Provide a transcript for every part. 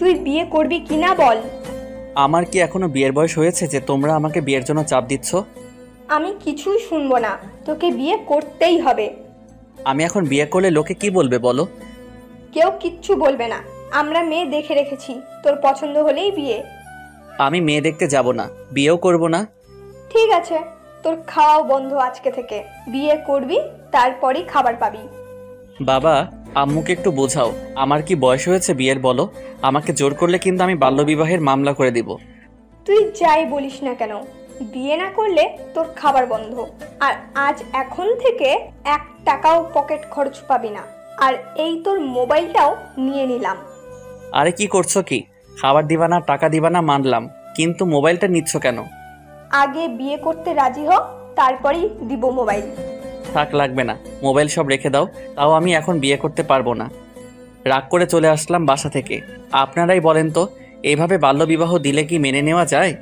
তুই বিয়ে করবি কিনা বল। আমার কি এখনো বিয়ের বয়স হয়েছে যে তোমরা আমাকে বিয়ের জন্য চাপ দিচ্ছ? আমি কিছুই শুনবো না, তোকে বিয়ে করতেই হবে। আমি এখন বিয়ে করলে লোকে কি বলবে বলো? কেউ কিচ্ছু বলবে না, আমরা মেয়ে দেখে রেখেছি, তোর পছন্দ হলেই বিয়ে। আমি মেয়ে দেখতে যাব না, বিয়েও করব না। ঠিক আছে, তোর খাওয়াও বন্ধ আজকে থেকে। বিয়ে করবি, তারপরই খাবার পাবি। বাবা, আম্মুকে একটু বোঝাও, আমার কি বয়স হয়েছে বিয়ের বলো? আমাকে জোর করলে কিন্তু আমি বাল্যবিবাহের মামলা করে দিব। তুই যাই বলিস না কেন, বিয়ে না করলে তোর খাবার বন্ধ। আর আজ এখন থেকে 1 টাকাও পকেট খরচ পাবি না। আর এই তোর মোবাইলটাও নিয়ে নিলাম। আরে কি করছো কি? খাবার দিবা না, টাকা দিবা না মানলাম, কিন্তু মোবাইলটা নিচ্ছ কেন? আগে বিয়ে করতে রাজি হ, তারপরেই দিব মোবাইল। থাক, লাগবে না, মোবাইল সব রেখে দাও। তাও আমি এখন বিয়ে করতে পারবো না। রাগ করে চলে আসলাম বাসা থেকে। আপনারাই বলেন তো, এইভাবে বাল্যবিবাহ দিলে কি মেনে নেওয়া যায়?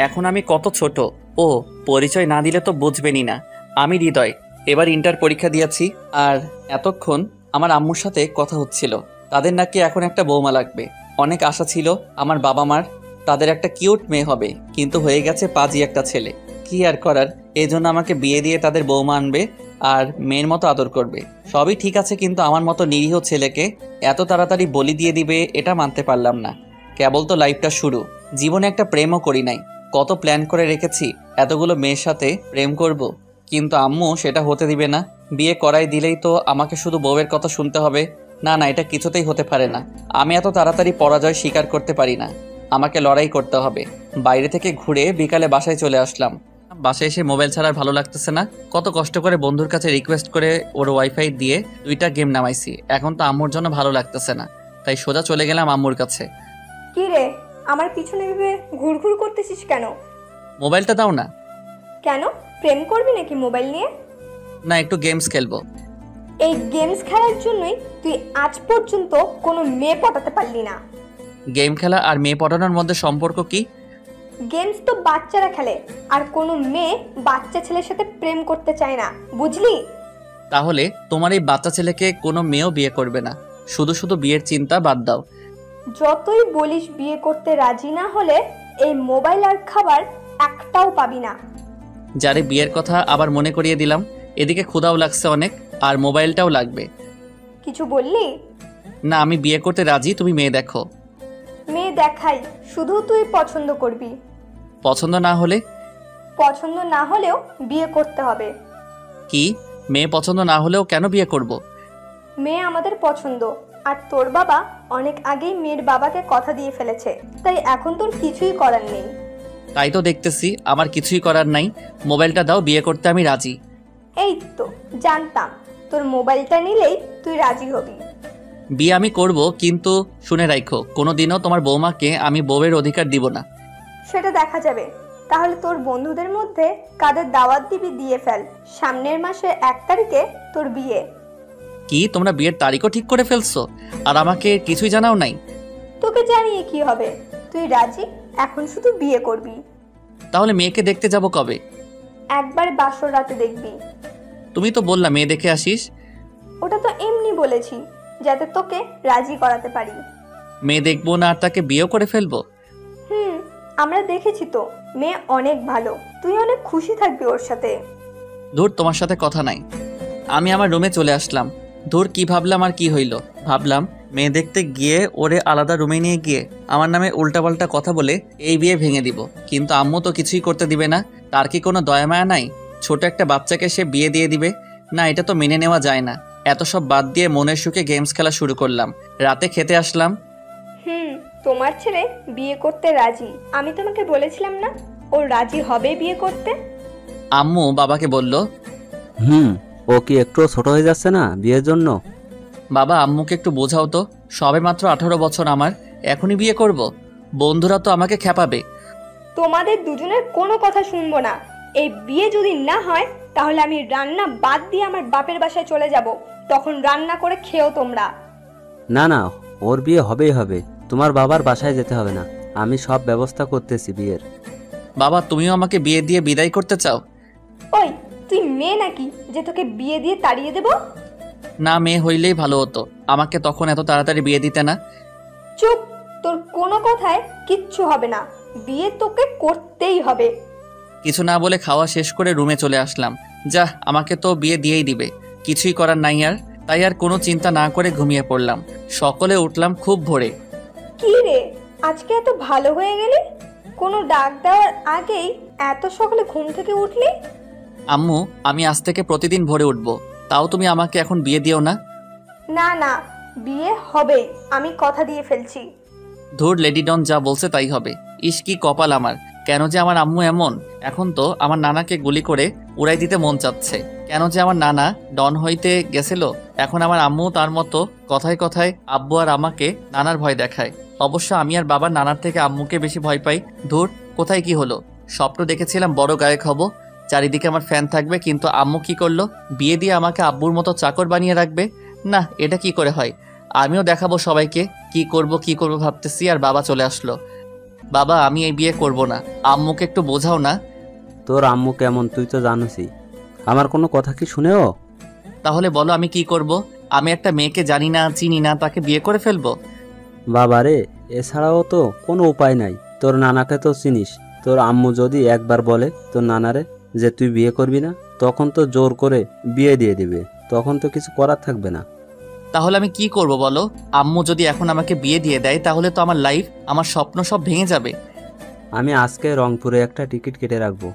এখন আমি কত ছোট। ও, পরিচয় না দিলে তো বুঝবেনই না। আমি হৃদয়, এবার ইন্টার পরীক্ষা দিয়েছি। আর এতক্ষণ আমার আম্মুর সাথে কথা হচ্ছিল, তাদের নাকি এখন একটা বৌমা লাগবে। অনেক আশা ছিল আমার বাবা মার, তাদের একটা কিউট মেয়ে হবে, কিন্তু হয়ে গেছে পাজি একটা ছেলে। কি আর করার, এই জন্য আমাকে বিয়ে দিয়ে তাদের বৌমা আনবে আর মেয়ের মতো আদর করবে। সবই ঠিক আছে, কিন্তু আমার মতো নিরীহ ছেলেকে এত তাড়াতাড়ি বলি দিয়ে দিবে, এটা মানতে পারলাম না। কেবল তো লাইফটা শুরু, জীবনে একটা প্রেমও করি নাই। কত প্ল্যান করে রেখেছি, এতগুলো মেয়ের সাথে প্রেম করব, কিন্তু আম্মু সেটা হতে দিবে না। বিয়ে করাই দিলেই তো আমাকে শুধু বউয়ের কথা শুনতে হবে। না না, এটা কিছুতেই হতে পারে না। আমি এত তাড়াতাড়ি পরাজয় স্বীকার করতে পারি না, আমাকে লড়াই করতে হবে। বাইরে থেকে ঘুরে বিকালে বাসায় চলে আসলাম। বাসায় এসে মোবাইল ছাড়া আর ভালো লাগতেছে না। কত কষ্ট করে বন্ধুর কাছে রিকোয়েস্ট করে ওর ওয়াইফাই দিয়ে 2টা গেম নামাইছি। এখন তো আম্মুর জন্য ভালো লাগতেছে না, তাই সোজা চলে গেলাম আম্মুর কাছে। কি রে, আমার পিছনে ভেবে ঘুরঘুর করতেছিস কেন? মোবাইলটা দাও না। কেন, প্রেম করবি নাকি মোবাইল নিয়ে? না, একটু গেমস খেলবো। এই গেমস খেলার জন্যই তুই আজ পর্যন্ত কোনো মেয়ে পটাতে পারলি না। গেম খেলা আর মেয়ে পটানোর মধ্যে সম্পর্ক কি? গেমস তো বাচ্চারা খেলে, আর কোনো মেয়ে বাচ্চা ছেলের সাথে প্রেম করতে চায় না, বুঝলি? তাহলে তোমার এই বাচ্চা ছেলেকে কোনো মেয়েও বিয়ে করবে না। শুধু শুধু বিয়ের চিন্তা বাদ দাও। যতই বলিস বিয়ে করতে রাজি না হলে এই মোবাইল আর খাবার একটাও পাবি না। যারে বিয়ের কথা আবার মনে করিয়ে দিলাম। এদিকে ক্ষুধাও লাগছে অনেক, আর মোবাইলটাও লাগবে। কিছু বললি? না, আমি বিয়ে করতে রাজি, তুমি মেয়ে দেখো। মেয়ে দেখাই, শুধু তুই পছন্দ করবি। পছন্দ না হলে? পছন্দ না হলেও বিয়ে করতে হবে। কি? মেয়ে পছন্দ না হলেও কেন বিয়ে করব? মেয়ে আমাদের পছন্দ, আর তোর বাবা অনেক আগেই মেয়ের বাবাকে কথা দিয়ে ফেলেছে, তাই এখন তোর কিছুই করার নেই। তাই তো দেখতেছি, আমার কিছুই করার নাই। মোবাইলটা দাও, বিয়ে করতে আমি রাজি। এই তো জানতাম, তোর মোবাইলটা নিলেই তুই রাজি হবি। বিয়ে আমি করব, কিন্তু শুনে রাখো, কোনোদিনও তোমার বৌমাকে আমি বউয়ের অধিকার দিব না। সেটা দেখা যাবে। তাহলে তোর বন্ধুদের মধ্যে কাদের দাওয়াত দিবি দিয়ে ফেল। সামনের মাসে 1 তারিখে তোর বিয়ে। কি, তোমরা বিয়ের তারিখও ঠিক করে ফেলছো আর আমাকে কিছুই জানাও নাই? তোকে জানিয়ে কি হবে, তুই রাজি, এখন শুধু বিয়ে করবি। তাহলে মেয়েকে দেখতে যাব কবে? একবার বাসর রাতে দেখবি। তুমি তো বললা মেয়ে দেখে আসিস। ওটা তো এমনি বলেছি, যাতে তোকে রাজি করাতে পারি। মেয়ে দেখবো না আর তাকে বিয়েও করে ফেলবো? আমরা দেখেছি তো, মেয়ে অনেক ভালো, তুই অনেক খুশি থাকবি ওর সাথে। ধুর, তোমার সাথে কথা নাই। আমি আমার রুমে চলে আসলাম। ধুর, কি ভাবলাম আর কি হইল। ভাবলাম মেয়ে দেখতে গিয়ে ওরে আলাদা রুমে নিয়ে গিয়ে আমার নামে উল্টাপাল্টা কথা বলে এই বিয়ে ভেঙে দিব, কিন্তু আম্মু তো কিছুই করতে দিবে না। তার কি কোনো দয়া মায়া নাই? ছোট একটা বাচ্চাকে সে বিয়ে দিয়ে দিবে? না, এটা তো মেনে নেওয়া যায় না। এত সব বাদ দিয়ে মনের সুখে গেমস খেলা শুরু করলাম। রাতে খেতে আসলাম। তোমার ছেলে বিয়ে করতে রাজি, আমি তোমাকে বলেছিলাম না ও রাজি হবে বিয়ে করতে? আম্মু বাবাকে বলল, ও কি একটু ছোট হয়ে যাচ্ছে না বিয়ের জন্য? বাবা, আম্মুকে একটু বোঝাও তো, সবে মাত্র 18 বছর আমার, এখনই বিয়ে করব? বন্ধুরা তো আমাকে খেপাবে। তোমাদের দুজনের কোনো কথা শুনবো না। এই বিয়ে যদি না হয় তাহলে আমি রান্না বাদ দিয়ে আমার বাপের বাসায় চলে যাব, তখন রান্না করে খেও তোমরা। না না, ওর বিয়ে হবেই হবে। তোমার বাবার বাসায় যেতে হবে না, আমি সব ব্যবস্থা করতেছি বিয়ের। বাবা, তুমিও আমাকে বিয়ে দিয়ে বিদায় করতে চাও? ওই, তুই মেয়ে নাকি যে তোকে বিয়ে দিয়ে তাড়িয়ে দেব? না মেয়ে হইলেই ভালো হতো, আমাকে তখন এত তাড়াতাড়ি বিয়ে দিতে না। চুপ, তোর কোনো কথায় কিচ্ছু হবে না, বিয়ে তোকে করতেই হবে। কিছু না বলে খাওয়া শেষ করে রুমে চলে আসলাম। যা, আমাকে তো বিয়ে দিয়েই দিবে, কিছুই করার নাই আর। তাই আর কোনো চিন্তা না করে ঘুমিয়ে পড়লাম। সকালে উঠলাম খুব ভোরে। কি রে, আজকে এত ভালো হয়ে গেলি? কোনো ডাক দেওয়ার আগেই এত সকালে ঘুম থেকে উঠলি? আম্মু, আমি আজ থেকে প্রতিদিন ভোরে উঠব, তাও তুমি আমাকে এখন বিয়ে দিও না। না না, বিয়ে হবেই, আমি কথা দিয়ে ফেলছি। ধুর, লেডি ডন যা বলছে তাই হবে। ইস কি কপাল আমার, কেন যে আমার আম্মু এমন। এখন তো আমার নানাকে গুলি করে উড়াই দিতে মন চাচ্ছে। কেন যে আমার নানা ডন হইতে গেছিল, এখন আমার আম্মু তার মতো কথায় কথায় আব্বু আর আমাকে নানার ভয় দেখায়। অবশ্য আমি আর বাবা নানার থেকে আম্মুকে বেশি ভয় পাই। ধুর, কোথায় কি হলো? স্বপ্ন দেখেছিলাম বড় গায়ক হব, চারিদিকে আমার ফ্যান থাকবে, কিন্তু আম্মু কি করলো? বিয়ে দিয়ে আমাকে আব্বুর মতো চাকর বানিয়ে রাখবে। না, এটা কি করে হয়? আমিও দেখাবো সবাইকে কি করব ভাবতেছি, আর বাবা চলে আসলো। বাবা, আমি এই বিয়ে করব না, আম্মুকে একটু বোঝাও না। তোর আম্মু কেমন তুই তো জানোসই, আমার কোনো কথা কি শুনেও? তাহলে বলো আমি কি করব? আমি একটা মেয়েকে জানি না চিনি না, তাকে বিয়ে করে ফেলবো? বাবারে, এছাড়াও তো কোনো উপায় নাই। তোর নানাকে তো চিনিস, তোর আম্মু যদি একবার বলে তোর নানারে যে তুই বিয়ে করবি না, তখন তো জোর করে বিয়ে দিয়ে দিবে, তখন তো কিছু করার থাকবে না। তাহলে আমি কি করব বলো? আম্মু যদি এখন আমাকে বিয়ে দিয়ে দেয়, তাহলে তো আমার লাইফ, আমার স্বপ্ন সব ভেঙে যাবে। আমি আজকে রংপুরে একটা টিকিট কেটে রাখবো,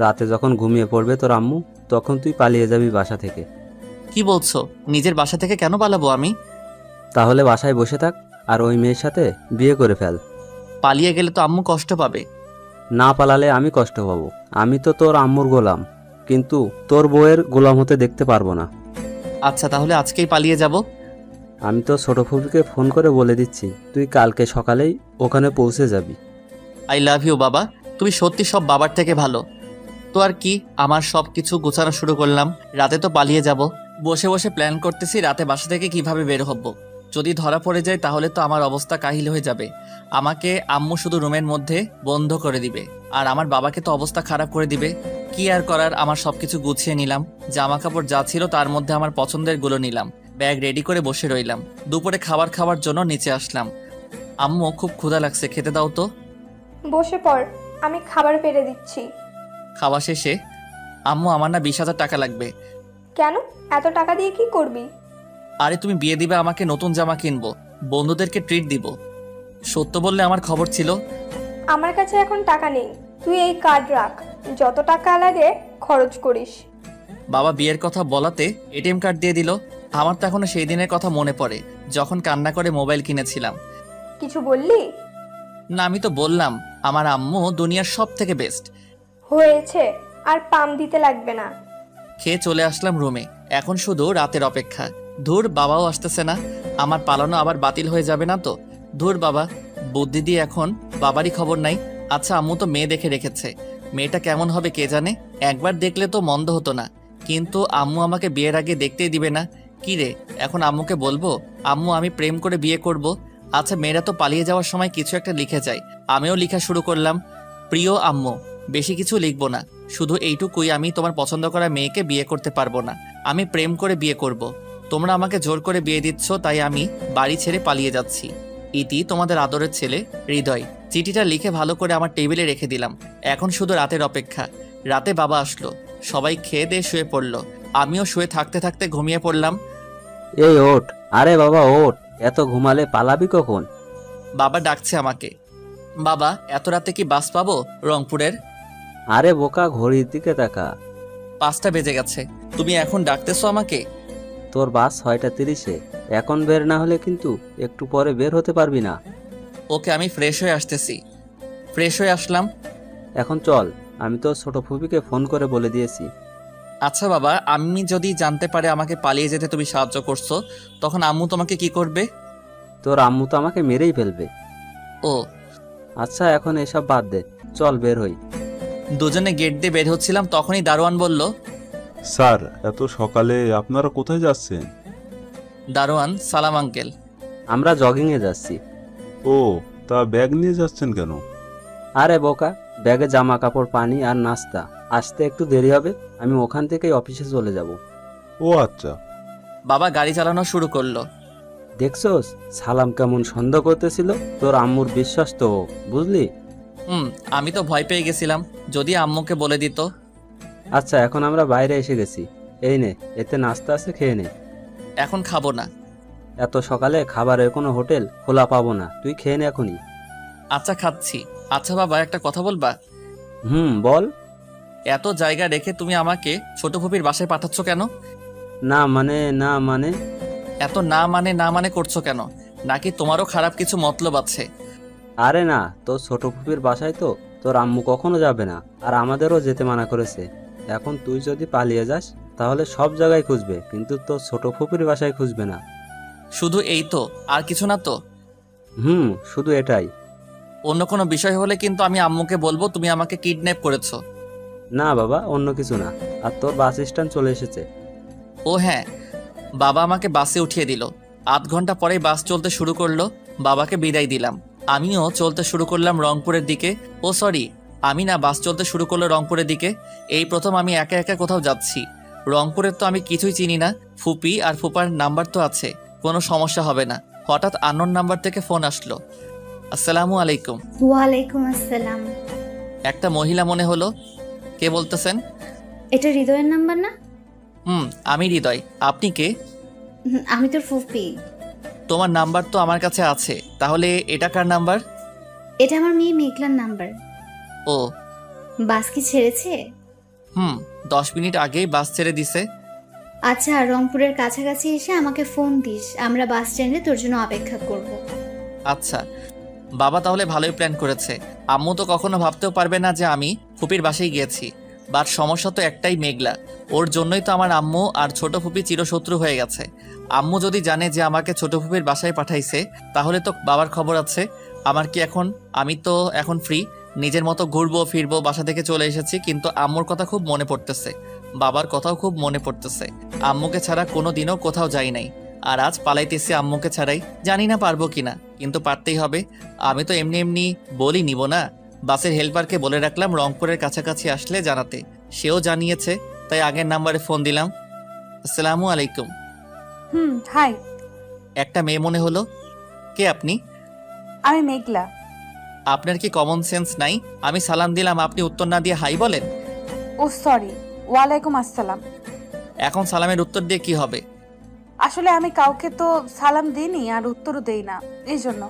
রাতে যখন ঘুমিয়ে পড়বে তোর আম্মু, তখন তুই পালিয়ে যাবি বাসা থেকে। কি বলছো? নিজের বাসা থেকে কেন পালাবো আমি? তাহলে বাসায় বসে থাক আর ওই মেয়ের সাথে বিয়ে করে ফেল। পালিয়ে গেলে তো আম্মু কষ্ট পাবে। না পালালে আমি কষ্ট পাবো। আমি তো তোর আম্মুর গোলাম, কিন্তু তোর বউয়ের গোলাম হতে দেখতে পারবো না। আচ্ছা, তাহলে আজকেই পালিয়ে যাব। আমি তো ছোট ফুপিকে ফোন করে বলে দিচ্ছি, তুই কালকে সকালেই ওখানে পৌঁছে যাবি। আই লাভ ইউ বাবা, তুমি সত্যি সব বাবার থেকে ভালো। তো আর কি, আমার সব কিছু গোছানো শুরু করলাম। রাতে তো পালিয়ে যাব। বসে বসে প্ল্যান করতেছি রাতে বাসা থেকে কিভাবে বের হব। যদি ধরা পড়ে যায় তাহলে তো আমার অবস্থা কাহিল হয়ে যাবে। আমাকে আম্মু শুধু রুমের মধ্যে বন্ধ করে দিবে, আর আমার বাবাকে তো অবস্থা খারাপ করে দিবে। কি আর করার, আমার সবকিছু গুছিয়ে নিলাম। জামা কাপড় যা ছিল তার মধ্যে আমার পছন্দের গুলো নিলাম, ব্যাগ রেডি করে বসে রইলাম। দুপুরে খাবার খাওয়ার জন্য নিচে আসলাম। আম্মু, খুব ক্ষুধা লাগছে, খেতে দাও তো। বসে পড়, আমি খাবার পেড়ে দিচ্ছি। খাওয়া শেষে, আম্মু আমার না 20,000 টাকা লাগবে। কেন, এত টাকা দিয়ে কি করবি? আরে তুমি বিয়ে দিবে আমাকে, নতুন জামা কিনবো, বন্ধুদেরকে ট্রিট দিব। সত্য বললে আমার খবর ছিল। আমার কাছে এখন টাকা নেই, তুই এই কার্ড রাখ, যত টাকা লাগে খরচ করিস। বাবা বিয়ের কথা বলাতে এটিএম কার্ড দিয়ে দিল। আমার তো এখনো সেই দিনের কথা মনে পড়ে, যখন কান্না করে মোবাইল কিনেছিলাম। কিছু বললি? না, আমি তো বললাম আমার আম্মু দুনিয়ার সব থেকে বেস্ট। হয়েছে, আর পাম দিতে লাগবে না। খেয়ে চলে আসলাম রুমে। এখন শুধু রাতের অপেক্ষা। ধুর, বাবাও আসতেছে না, আমার পালানো আবার বাতিল হয়ে যাবে না তো? ধুর বাবা, বুদ্ধি দিয়ে এখন বাবারই খবর নাই। আচ্ছা, আম্মু তো মেয়ে দেখে রেখেছে, মেয়েটা কেমন হবে কে জানে। একবার দেখলে তো মন্দ হতো না, কিন্তু আম্মু আমাকে বিয়ের আগে দেখতেই দিবে না। কি রে, এখন আম্মুকে বলবো আম্মু আমি প্রেম করে বিয়ে করব? আচ্ছা, মেয়েরা তো পালিয়ে যাওয়ার সময় কিছু একটা লিখে যায়, আমিও লেখা শুরু করলাম। প্রিয় আম্মু, বেশি কিছু লিখবো না, শুধু এইটুকুই, আমি তোমার পছন্দ করা মেয়েকে বিয়ে করতে পারবো না, আমি প্রেম করে বিয়ে করব। তোমরা আমাকে জোর করে বিয়ে দিচ্ছ, তাই আমি বাড়ি ছেড়ে পালিয়ে যাচ্ছি। ইতি, তোমাদের আদরের ছেলে হৃদয়। চিঠিটা লিখে ভালো করে আমার টেবিলে রেখে দিলাম। এখন শুধু রাতের অপেক্ষা। রাতে বাবা আসলো, সবাই খেয়ে দিয়ে শুয়ে পড়লো, আমিও শুয়ে থাকতে থাকতে ঘুমিয়ে পড়লাম। এই ওঠ, আরে বাবা ওঠ, এত ঘুমালে পালাবি কখন? বাবা ডাকছে আমাকে। বাবা, এত রাতে কি বাস পাবো রংপুরের? আরে বোকা, ঘড়ির দিকে তাকা। 5টা বেজে গেছে, তুমি এখন ডাকতেছো আমাকে? তোর বাস 6:30-এ, এখন বের না হলে কিন্তু একটু পরে বের হতে পারবি না। ওকে, আমি ফ্রেশ হয়ে আসতেছি। ফ্রেশ হয়ে আসলাম। এখন চল, আমি তো ছোট ফুপিকে ফোন করে বলে দিয়েছি। আচ্ছা বাবা, আমি যদি জানতে পারে আমাকে পালিয়ে যেতে তুমি সাহায্য করছো, তখন আম্মু তোমাকে কি করবে? তোর আম্মু তো আমাকে মেরেই ফেলবে। ও আচ্ছা, এখন এসব বাদ দে, চল বের হই। দুজনে গেট দিয়ে বের হচ্ছিলাম, তখনই দারোয়ান বলল। স্যার, এত সকালে আপনারা কোথায় যাচ্ছেন? দারোয়ান, সালাম আঙ্কেল। আমরা জগিংয়ে যাচ্ছি। ও, তা ব্যাগ নিয়ে যাচ্ছেন কেন? আরে বোকা, ব্যাগে জামা কাপড়, পানি আর নাস্তা, আসতে একটু দেরি হবে, আমি ওখান থেকেই অফিসে চলে যাব। ও আচ্ছা। বাবা গাড়ি চালানো শুরু করলো। দেখছোস সালাম কেমন সন্দেহ করতেছিল? তোর আম্মুর বিশ্বাস তো ও, বুঝলি? আমি তো ভয় পেয়ে গেছিলাম যদি আম্মুকে বলে দিত। আচ্ছা, এখন আমরা বাইরে এসে গেছি। এই নে, এতে নাস্তা আছে, খেয়ে নে। এখন খাবো না। এত সকালে খাবারের কোনো হোটেল খোলা পাবো না, তুই খেয়ে নে এখনই। আচ্ছা খাচ্ছি। আচ্ছা বাবা, একটা কথা বলবা? বল। এত জায়গা রেখে তুমি আমাকে ছোট ফুপির বাসায় পাঠাচ্ছ কেন? না মানে এত না মানে করছো কেন? নাকি তোমারও খারাপ কিছু মতলব আছে? আরে না, তোর ছোট ফুপির বাসায় তো তোর আম্মু কখনো যাবে না, আর আমাদেরও যেতে মানা করেছে। এখন তুই যদি পালিয়ে যাস তাহলে সব জায়গায় খুঁজবে, কিন্তু তোর ছোট ফুপির বাসায় খুঁজবে না। শুধু এই তো, আর কিছু না তো? শুধু এটাই। অন্য কোনো বিষয় হলে কিন্তু আমি আম্মুকে বলবো তুমি আমাকে কিডন্যাপ করেছো। না বাবা, অন্য কিছু না। আর তোর বাস স্ট্যান্ড চলে এসেছে। ও হ্যাঁ, বাবা আমাকে বাসে উঠিয়ে দিল। আধ ঘন্টা পরেই বাস চলতে শুরু করলো। বাবাকে বিদায় দিলাম। আমিও চলতে শুরু করলাম রংপুরের দিকে। ও সরি, আমি না, বাস চলতে শুরু করলো রংপুরের দিকে। এই প্রথম আমি একা একা কোথাও যাচ্ছি। রংপুরের তো আমি কিছুই চিনি না। ফুপি আর ফুপার নাম্বার তো আছে, কোনো সমস্যা হবে না। হঠাৎ আননোন নাম্বার থেকে ফোন আসলো। আসসালামু আলাইকুম। ওয়ালাইকুম আসসালাম। একটা মহিলা মনে হলো। কে বলতেছেন? এটা হৃদয়ের নাম্বার না? আমি হৃদয়। আপনি কে? আমি তোর ফুফি। তোমার নাম্বার তো আমার কাছে আছে, তাহলে এটা কার নাম্বার? এটা আমার মেয়ে মেঘলার নাম্বার। ও, বাস কি ছেড়েছে? 10 মিনিট আগেই বাস ছেড়ে দিছে। আচ্ছা, রংপুরের কাছাকাছি এসে আমাকে ফোন দিস, আমরা বাস স্ট্যান্ডে তোর জন্য অপেক্ষা করব। আচ্ছা বাবা, তাহলে ভালোই প্ল্যান করেছে। আম্মু তো কখনো ভাবতেও পারবে না যে আমি ফুপির বাসায় গিয়েছি। বাট সমস্যা তো একটাই, মেঘলা। ওর জন্যই তো আমার আম্মু আর ছোট ফুপি চিরশত্রু হয়ে গেছে। আম্মু যদি জানে যে আমাকে ছোট ফুপির বাসায় পাঠাইছে, তাহলে তো বাবার খবর আছে। আমার কি এখন? আমি তো এখন ফ্রি, নিজের মতো ঘুরবো ফিরবো। বাসা থেকে চলে এসেছি, কিন্তু আম্মুর কথা খুব মনে পড়তেছে, বাবার কথাও খুব মনে পড়তেছে। আম্মুকে ছাড়া কোনো দিনও কোথাও যাই নাই, আর আজ পালাইতেছি আম্মুকে ছাড়াই। জানি না পারবো কিনা, কিন্তু পারতেই হবে। আমি তো এমনি এমনি বলি নিব না। বাসের হেল্পারকে বলে রাখলাম রংপুরের কাছাকাছি আসলে জানাতে। সেও জানিয়েছে, তাই আগের নাম্বারে ফোন দিলাম। আসসালামু আলাইকুম। হাই। একটা মেয়ে মনে হলো। কে আপনি? আমি মেঘলা। আপনার কি কমন সেন্স নাই? আমি সালাম দিলাম, আপনি উত্তর না দিয়ে হাই বলেন। ও সরি, ওয়ালাইকুম আসসালাম। এখন সালামের উত্তর দিয়ে কি হবে? আসলে আমি কাউকে তো সালাম দিইনি আর উত্তরও দেই না, এই জন্য।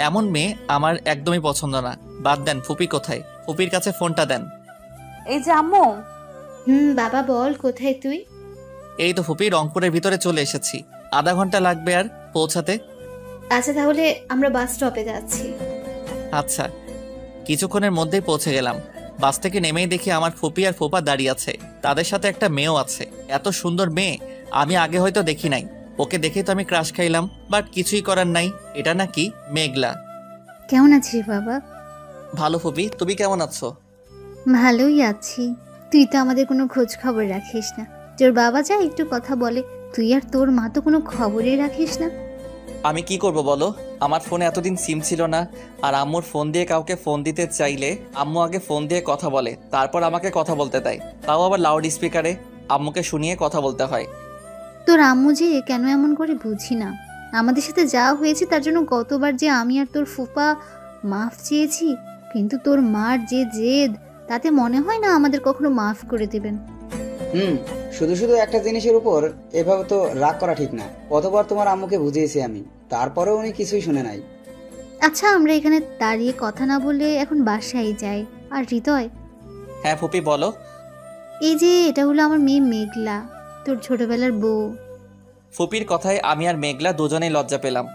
এমন মেয়ে আমার একদমই পছন্দ না। বাদ দেন, ফুপি কোথায়? ফুপির কাছে ফোনটা দেন। এই যে আম্মু। বাবা বল, কোথায় তুই? এই তো ফুপি, রংপুরের ভিতরে চলে এসেছি। আধা ঘন্টা লাগবে আর পৌঁছাতে। আচ্ছা, তাহলে আমরা বাস স্টপে যাচ্ছি। আচ্ছা, কিছুক্ষণের মধ্যেই পৌঁছে গেলাম। বাস থেকে নেমেই দেখি আমার ফুপি আর ফুপা দাঁড়িয়ে আছে, তাদের সাথে একটা মেয়েও আছে। এত সুন্দর মেয়ে আমি আগে হয়তো দেখি নাই। ওকে দেখেই তো আমি ক্রাশ খাইলাম, বাট কিছুই করার নাই। এটা নাকি মেঘলা। কেমন আছিস বাবা? ভালো ফুপি, তুমি কেমন আছো? ভালোই আছি। তুই তো আমাদের কোনো খোঁজ খবর রাখিস না। তোর বাবা যা একটু কথা বলে, তুই আর তোর মা তো কোনো খবরই রাখিস না। আমি কি করব বলো? আমার ফোনে এতদিন সিম ছিল না, আর আম্মুর ফোন দিয়ে কাউকে ফোন দিতে চাইলে আম্মু আগে ফোন দিয়ে কথা বলে, তারপর আমাকে কথা বলতে দেয়, তাও আবার লাউড স্পিকারে। আম্মুকে শুনিয়ে কথা বলতে হয়। তোর আম্মু যে কেন এমন করে বুঝি না। আমাদের সাথে যা হয়েছে তার জন্য কতবার যে আমি আর তোর ফুপা মাফ চেয়েছি, কিন্তু তোর মার যে জেদ, তাতে মনে হয় না আমাদের কখনো মাফ করে দেবেন। শুধু শুধু একটা জিনিসের উপর এভাবে তো রাগ করা ঠিক না। কতবার তোমার আম্মুকে বুঝিয়েছি আমি, তারপরেও উনি কিছুই শুনে নাই। আচ্ছা, আমরা এখানে দাঁড়িয়ে কথা না বলে এখন বাসায় যাই। আর হৃদয়, হ্যাঁ ফুপি বলো। এই যে এটা হলো আমার মেয়ে মেঘলা, তোর ছোটবেলার বউ। ফুপির কথায় আমি আর মেঘলা দুজনেই লজ্জা পেলাম।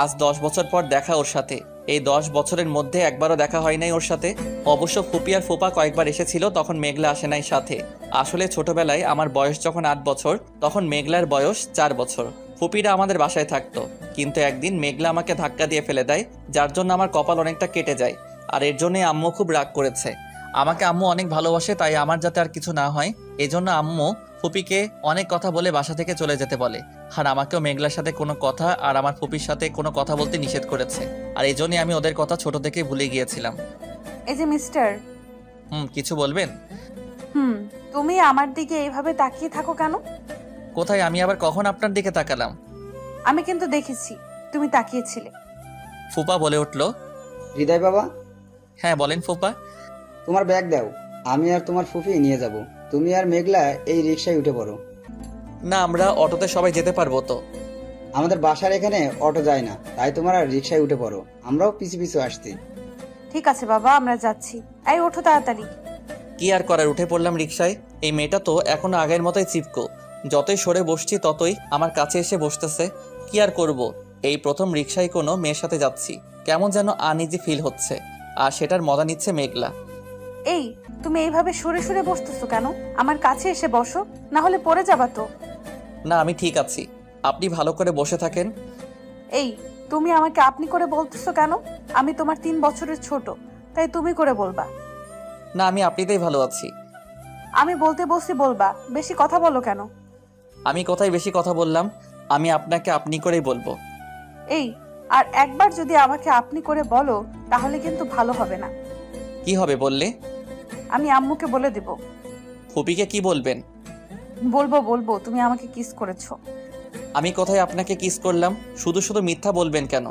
আজ 10 বছর পর দেখা ওর সাথে। এই 10 বছরের মধ্যে একবারও দেখা হয় নাই ওর সাথে। অবশ্য ফুপি আর ফুপা কয়েকবার এসেছিল, তখন মেঘলা আসে নাই সাথে। আসলে ছোটবেলায় আমার বয়স যখন 8 বছর, তখন মেঘলার বয়স 4 বছর। ফুপিরা আমাদের বাসায় থাকতো, কিন্তু একদিন মেঘলা আমাকে ধাক্কা দিয়ে ফেলে দেয়, যার জন্য আমার কপাল অনেকটা কেটে যায়। আর এর জন্যই আম্মু খুব রাগ করেছে। আমাকে আম্মু অনেক ভালোবাসে, তাই আমার যাতে আর কিছু না হয় এজন্য আম্মু ফুপিকে অনেক কথা বলে বাসা থেকে চলে যেতে বলে। আর আমাকেও মেঘলার সাথে কোনো কথা আর আমার ফুপির সাথে কোনো কথা বলতে নিষেধ করেছে। আর এই জন্যই আমি ওদের কথা ছোট থেকে ভুলে গিয়েছিলাম। এই যে মিস্টার। কিছু বলবেন? তুমি আমার দিকে এইভাবে তাকিয়ে থাকো কেন? কোথায়? আমি আবার কখন আপনার দিকে তাকালাম? আমি কিন্তু দেখেছি তুমি তাকিয়েছিলে। ফুপা বলে উঠল। হৃদয় বাবা, হ্যাঁ বলেন ফুপা। তোমার ব্যাগ দাও, আমি আর তোমার ফুফি নিয়ে যাব। তুমি আর মেঘলা এই রিক্সায় উঠে পড়ো। না, আমরা অটোতে সবাই যেতে পারবো তো? আমাদের বাসার এখানে অটো যায় না, তাই তোমার আর রিক্সায় উঠে পড়ো, আমরাও পিছু পিছু আসছি। ঠিক আছে বাবা, আমরা যাচ্ছি। এই ওঠো তাড়াতাড়ি। কি আর করার, উঠে পড়লাম রিকশায়। এই মেয়েটা তো এখনো আগের মতোই চিপকো। যতই সরে বসছি ততই আমার কাছে এসে বসতেছে। কি আর করব, এই প্রথম রিকশায় কোনো মেয়ের সাথে যাচ্ছি। কেমন যেন আনইজি ফিল হচ্ছে, আর সেটার মজা নিচ্ছে মেঘলা। এই তুমি এইভাবে সরে সরে বসতেছো কেন? আমার কাছে এসে বসো, না হলে পড়ে যাবা তো। না, আমি ঠিক আছি, আপনি ভালো করে বসে থাকেন। এই তুমি আমাকে আপনি করে বলতেছো কেন? আমি তোমার 3 বছরের ছোট, তাই তুমি করে বলবা। না, আমি আপনিতেই ভালো আছি। আমি বলতে বসি বলবা, বেশি কথা বলো কেন? আমি কোথায় বেশি কথা বললাম? আমি আপনাকে আপনি করেই বলবো। এই আর একবার যদি আমাকে আপনি করে বলো তাহলে কিন্তু ভালো হবে না। কি হবে বললে? আমি আম্মুকে বলে দেব। ফুপিকে কি বলবেন? বলবো তুমি আমাকে কিস করেছো। আমি কোথায় আপনাকে কিস করলাম? শুধু শুধু মিথ্যা বলবেন কেন?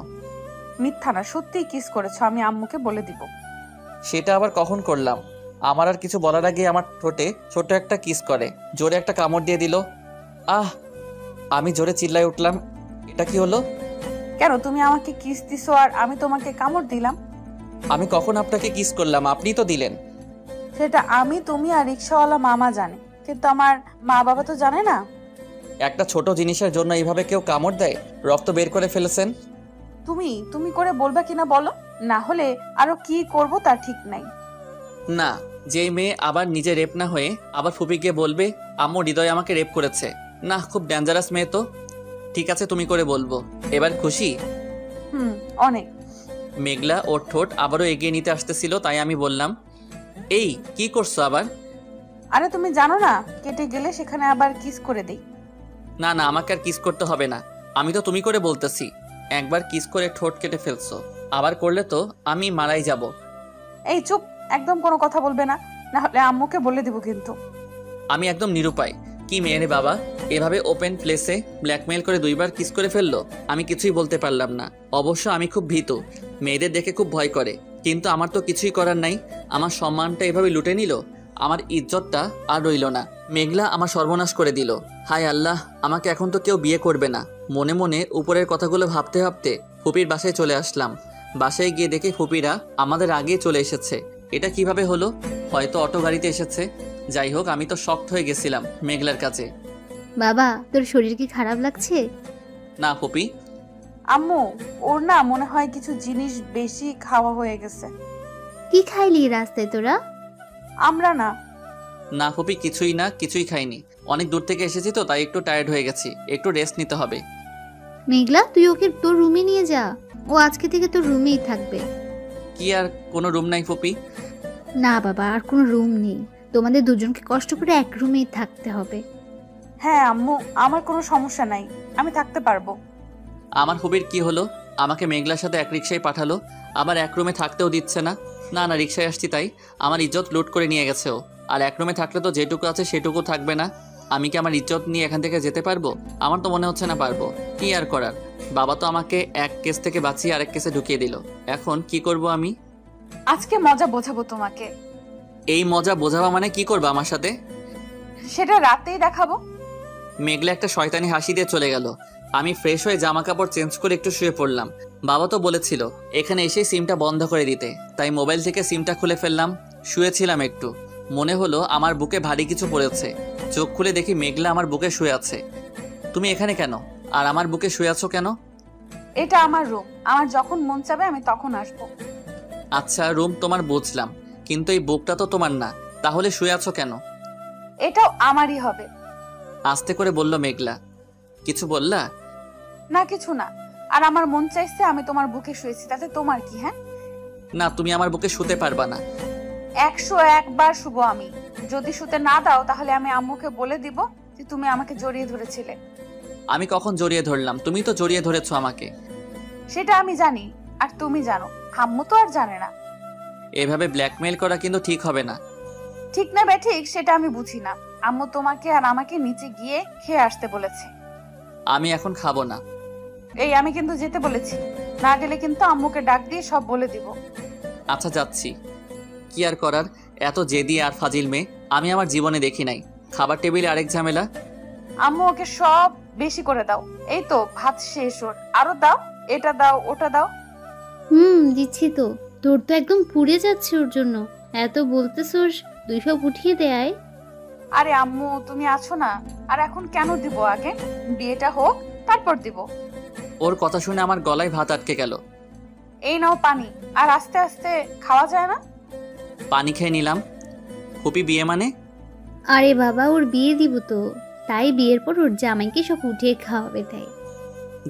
মিথ্যা না, সত্যিই কিস করেছো, আমি আম্মুকে বলে দিব। সেটা আবার কখন করলাম? আমার আর কিছু বলার আগে আমার ঠোঁটে ছোট একটা কিস করে জোরে একটা কামড় দিয়ে দিল। আহ! আমি জোরে চিল্লায় উঠলাম। এটা কি হলো? কেন তুমি আমাকে কিস দিছো আর আমি তোমাকে কামড় দিলাম? আমি কখন আপনাকে কিস করলাম? আপনিই তো দিলেন। সেটা আমি, তুমি আর রিক্সাওয়ালা মামা জানে, কিন্তু আমার মা বাবা তো জানে না। একটা ছোট জিনিসের জন্য এইভাবে কেউ কামড় দেয়? রক্ত বের করে ফেলেছেন। তুমি করে বলবা কিনা বলো, না হলে আরো কি করব তার ঠিক নাই। না, যেই মেয়ে আবার নিজে রেপ না হয়ে আবার ফুপি গিয়ে বলবে আম্মু হৃদয় আমাকে রেপ করেছে, না খুব ডেঞ্জারাস মেয়ে তো। ঠিক আছে, তুমি করে বলবো। এবার খুশি? অনেক। মেঘলা ওর ঠোঁট আবারও এগিয়ে নিতে আসতেছিল, তাই আমি বললাম, এই কি করছো আবার? আরে তুমি জানো না, কেটে গেলে সেখানে আবার কিস করে দেই। না না, আমাকে আর কিস করতে হবে না, আমি তো তুমি করে বলতেছি। একবার কিস করে ঠোঁট কেটে ফেলছো, আবার করলে তো আমি মারাই যাব। এই চুপ, একদম কোনো কথা বলবে না, না হলে আম্মুকে বলে দিব কিন্তু। আমি একদম নিরুপায়। কি মেয়ে রে বাবা, এভাবে ওপেন প্লেসে ব্ল্যাকমেইল করে 2বার কিস করে ফেললো। আমি কিছুই বলতে পারলাম না। অবশ্য আমি খুব ভীতু, মেয়েদের দেখে খুব ভয় করে, কিন্তু আমার তো কিছুই করার নাই। আমার সম্মানটা এভাবে লুটে নিল, আমার ইজ্জতটা আর রইল না। মেঘলা আমার সর্বনাশ করে দিল। হায় আল্লাহ, আমাকে এখন তো কেউ বিয়ে করবে না। মনে মনে উপরের কথাগুলো ভাবতে ভাবতে ফুপির বাসায় চলে আসলাম। বাসায় গিয়ে দেখি ফুপিরা আমাদের আগেই চলে এসেছে। এটা কিভাবে হলো? হয়তো অটো গাড়িতে এসেছে। যাই হোক, আমি তো শক্ট হয়ে গেছিলাম মেঘলার কাছে। বাবা, তোর শরীর কি খারাপ লাগছে? না ফুপি। আম্মু, ওর না মনে হয় কিছু জিনিস বেশি খাওয়া হয়ে গেছে। কি খাইলি রাস্তায় তোরা? আমরা না। না ফুপি, কিছুই না, কিছুই খাইনি। অনেক দূর থেকে এসেছি তো, তাই একটু টায়ার্ড হয়ে গেছি, একটু রেস্ট নিতে হবে। মেঘলা, তুই ওকে তোর রুমে নিয়ে যা, ও আজকে থেকে তোর রুমেই থাকবে। কি আর কোনো রুম নাই ফুপি? না বাবা, আর কোনো রুম নেই, তোমাদের দুজনকে কষ্ট করে এক রুমেই থাকতে হবে। হ্যাঁ আম্মু, আমার কোনো সমস্যা নাই, আমি থাকতে পারবো। আমার ফুপির কি হলো? আমাকে মেঘলার সাথে এক রিক্সায় পাঠালো, আবার এক রুমে থাকতেও দিচ্ছে না। না না, রিক্সায় আসছি তাই আমার ইজ্জত লুট করে নিয়ে গেছে ও। আর এক রুমে থাকলে তো যেটুকু আছে সেটুকু থাকবে না। আমি কি আমার ইজ্জত নিয়ে এখান থেকে যেতে পারবো? আমার তো মনে হচ্ছে না পারবো। কি আর করার, বাবা তো আমাকে এক কেস থেকে বাঁচিয়ে আরেক কেসে ঢুকিয়ে দিল। এখন কি করব আমি? আজকে মজা বোঝাবো তোমাকে। এই মজা বোঝাবা মানে কি করবা আমার সাথে? সেটা রাতেই দেখাবো। মেঘলা একটা শয়তানি হাসি দিয়ে চলে গেল। আমি ফ্রেশ হয়ে জামা কাপড় চেঞ্জ করে একটু শুয়ে পড়লাম। বাবা তো বলেছিল এখানে এসেই সিমটা বন্ধ করে দিতে, তাই মোবাইল থেকে সিমটা খুলে ফেললাম। শুয়েছিলাম একটু, মনে হলো আমার বুকে ভারী কিছু পড়েছে। চোখ খুলে দেখি মেঘলা আমার বুকে শুয়ে আছে। তুমি এখানে কেন? আর আমার বুকে শুয়ে আছো কেন? এটা আমার রুম, আমার যখন মন চাবে আমি তখন আসবো। আচ্ছা, রুম তোমার বুঝলাম, কিন্তু এই বুকটা তো তোমার না, তাহলে শুয়ে আছো কেন? এটাও আমারই হবে। আস্তে করে বলল মেঘলা। কিছু বললা? না কিছু না, আর আমার মন চাইছে আমি তোমার বুকে শুয়েছি, তাতে তোমার কি? হ্যাঁ না, তুমি আমার বুকে শুতে পারবা না। 101 বার শুব আমি। যদি শুতে না দাও তাহলে আমি আম্মুকে বলে দিব যে তুমি আমাকে জড়িয়ে ধরেছিলে। আমি কখন জড়িয়ে ধরলাম? তুমি তো জড়িয়ে ধরেছো আমাকে। সেটা আমি জানি, আর তুমি জানো, আম্মু তো আর জানে না। এভাবে ব্ল্যাকমেইল করা কিন্তু ঠিক হবে না। ঠিক না বে ঠিক সেটা আমি বুঝি না, আম্মু তোমাকে আর আমাকে নিচে গিয়ে খেয়ে আসতে বলেছে। আমি এখন খাবো না। এই আমি কিন্তু যেতে বলেছি, না গেলে কিন্তু আম্মুকে ডাক দিয়ে সব বলে দিব। আচ্ছা যাচ্ছি। কি আর করার, এত জেদি আর ফাজিল মেয়ে আমি আমার জীবনে দেখি নাই। খাবার টেবিলে আরেক ঝামেলা। আম্মু ওকে সব বেশি করে দাও। এই তো ভাত শেষ ওর, আরো দাও, এটা দাও ওটা দাও। দিচ্ছি তো। তোর তো একদম পুড়ে যাচ্ছে ওর জন্য। এত বলতেছোস, 200 উঠিয়ে দেয়। আরে আম্মু তুমি আছো না, আর এখন কেন দিব? আগে বিয়েটা হোক তারপর দিব। ওর কথা শুনে আমার গলায় ভাত আটকে গেল। এই নাও পানি, আর আস্তে আস্তে খাওয়া যায় না? পানি খেয়ে নিলাম। ফুপি বিয়ে মানে? আরে বাবা, ওর বিয়ে দিব তো, তাই বিয়ের পর ওর জামাইকে সব উঠিয়ে খাওয়াবে তাই।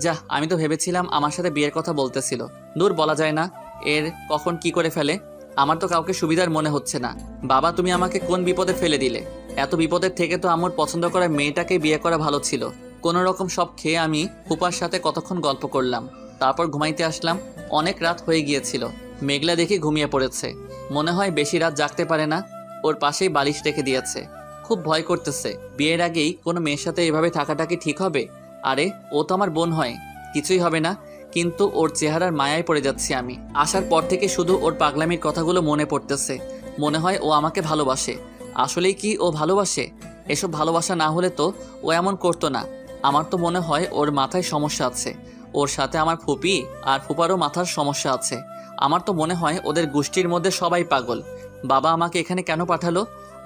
যা, আমি তো ভেবেছিলাম আমার সাথে বিয়ের কথা বলতেছিল। দূর, বলা যায় না এর কখন কি করে ফেলে। আমার তো কাউকে সুবিধার মনে হচ্ছে না। বাবা, তুমি আমাকে কোন বিপদে ফেলে দিলে? এত বিপদের থেকে তো আমার পছন্দ করা মেয়েটাকে বিয়ে করা ভালো ছিল। কোনো রকম সব খেয়ে আমি ফুপার সাথে কতক্ষণ গল্প করলাম, তারপর ঘুমাইতে আসলাম। অনেক রাত হয়ে গিয়েছিল। মেঘলা দেখে ঘুমিয়ে পড়েছে। মনে হয় বেশি রাত জাগতে পারে না। ওর পাশেই বালিশ রেখে দিয়েছে। খুব ভয় করতেছে। বিয়ের আগেই কোনো মেয়ের সাথে এভাবে থাকাটা কি ঠিক হবে? আরে ও তো আমার বোন হয়, কিছুই হবে না। কিন্তু ওর চেহারার মায়ায় পড়ে যাচ্ছি আমি। আসার পর থেকে শুধু ওর পাগলামির কথাগুলো মনে পড়তেছে। মনে হয় ও আমাকে ভালোবাসে। আসলেই কি ও ভালোবাসে? এসব ভালোবাসা না হলে তো ও এমন করতো না। আমার তো মনে হয় ওর মাথায় সমস্যা আছে। ওর সাথে আমার ফুপি আর ফুপারও মাথার সমস্যা আছে। আমার তো মনে হয় ওদের গোষ্ঠীর মধ্যে সবাই পাগল। বাবা আমাকে এখানে কেন পাঠালো?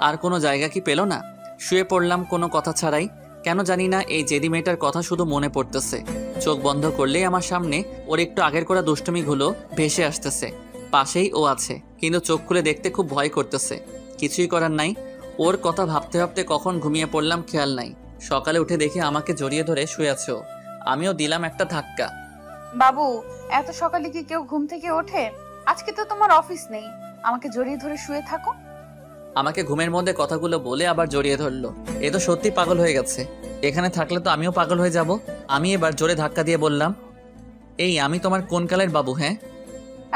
আর কোনো জায়গা কি পেল না? শুয়ে পড়লাম কোনো কথা ছাড়াই। কেন জানি না এই জেদি মেয়েটার কথা শুধু মনে পড়তেছে। চোখ বন্ধ করলেই আমার সামনে ওর একটু আগের করা দুষ্টুমিগুলো ভেসে আসতেছে। পাশেই ও আছে, কিন্তু চোখ খুলে দেখতে খুব ভয় করতেছে। কিছুই করার নাই। ওর কথা ভাবতে ভাবতে কখন ঘুমিয়ে পড়লাম খেয়াল নাই। সকালে উঠে দেখে আমাকে জড়িয়ে ধরে শুয়ে আছে ও। আমিও দিলাম একটা ধাক্কা। বাবু, এত সকালে কি কেউ ঘুম থেকে ওঠে? আজকে তো তোমার অফিস নেই, আমাকে জড়িয়ে ধরে শুয়ে থাকো। আমাকে ঘুমের মধ্যে কথাগুলো বলে আবার জড়িয়ে ধরলো। এ তো সত্যি পাগল হয়ে গেছে। এখানে থাকলে তো আমিও পাগল হয়ে যাব। আমি এবার জোরে ধাক্কা দিয়ে বললাম, এই আমি তোমার কোন কালের বাবু? হ্যাঁ,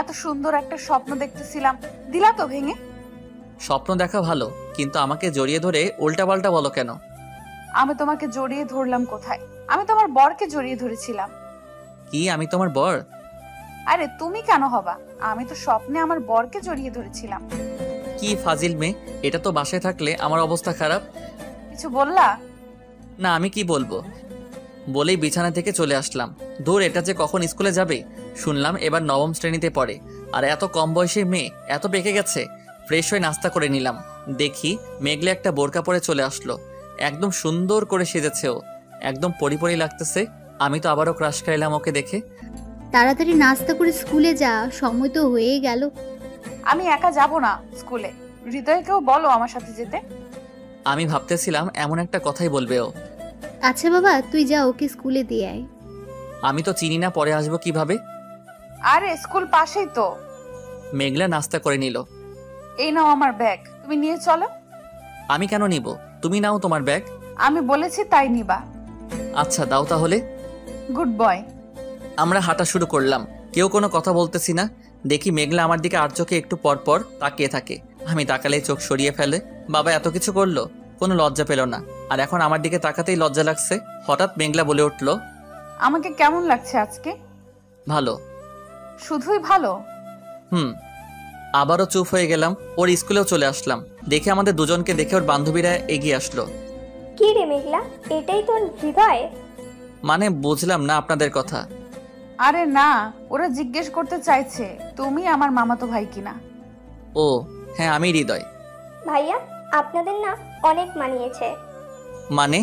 এত সুন্দর একটা স্বপ্ন দেখতেছিলাম, দিলা তো ভেঙে। স্বপ্ন দেখা ভালো, কিন্তু আমাকে জড়িয়ে ধরে উল্টাপাল্টা বলো কেন? আমি তোমাকে জড়িয়ে ধরলাম কোথায়? আমি তোমার বরকে জড়িয়ে ধরেছিলাম। কি আমি তোমার বর? আরে তুমি কেন হবা? আমি তো স্বপ্নে আমার বরকে জড়িয়ে ধরেছিলাম। কি ফাজিল মেয়ে, এটা তো বাসায় থাকলে আমার অবস্থা খারাপ। কিছু বললা? না, আমি কি বলবো? বলেই বিছানা থেকে চলে আসলাম। দূর, এটা যে কখন স্কুলে যাবে। শুনলাম এবার 9ম শ্রেণীতে পড়ে। আর এত কম বয়সী মেয়ে এত পেকে গেছে। ফ্রেশ হয়ে নাস্তা করে নিলাম। দেখি মেঘলে একটা বোরকা পরে চলে আসলো। একদম সুন্দর করে সেজেছে ও, একদম পরি লাগতেছে। আমি তো আবারও ক্রাশ খাইলাম ওকে দেখে। তাড়াতাড়ি নাস্তা করে স্কুলে যা, সময় তো হয়ে গেল। আমি একা যাব না স্কুলে, হৃদয়কেও বলো আমার সাথে যেতে। আমি ভাবতেছিলাম এমন একটা কথাই বলবে ও। আচ্ছা বাবা, তুই যা, ওকে স্কুলে দিয়ে আয়। আমি তো চিনি না, পরে আসবো কিভাবে? আরে স্কুল পাশেই তো। মেঘলা নাস্তা করে নিল। এই নাও আমার ব্যাগ, তুমি নিয়ে চলো। আমি কেন নিব? তুমি নাও তোমার ব্যাগ। আমি বলেছি তাই নিবা। আচ্ছা দাও তাহলে। Good boy. আমরা হাঁটা শুরু করলাম। কেউ কোনো কথা বলতেছি না। দেখি মেঘলা আমার দিকে আর চোখে একটু পর পর তাকিয়ে থাকে। আমি তাকালেই চোখ সরিয়ে ফেলে। বাবা এত কিছু করলো, কোনো লজ্জা পেল না। আর এখন আমার দিকে তাকাতেই লজ্জা লাগছে। হঠাৎ মেঘলা বলে উঠল, আমাকে কেমন লাগছে আজকে? ভালো। শুধুই ভালো? আবারও চুপ হয়ে গেলাম। ওর স্কুলেও চলে আসলাম। দেখে আমাদের দুজনকে দেখে ওর বান্ধবীরা এগিয়ে আসলো। কি রে মেঘলা, এটাই তোর হৃদয়? মানে বুঝলাম না আপনাদের কথা। আরে না, ওরা জিজ্ঞেস করতে চাইছে তুমি আমার মামাতো ভাই কিনা। ও হ্যাঁ, আমি হৃদয়। ভাইয়া, আপনাদের না অনেক মানিয়েছে। মানে?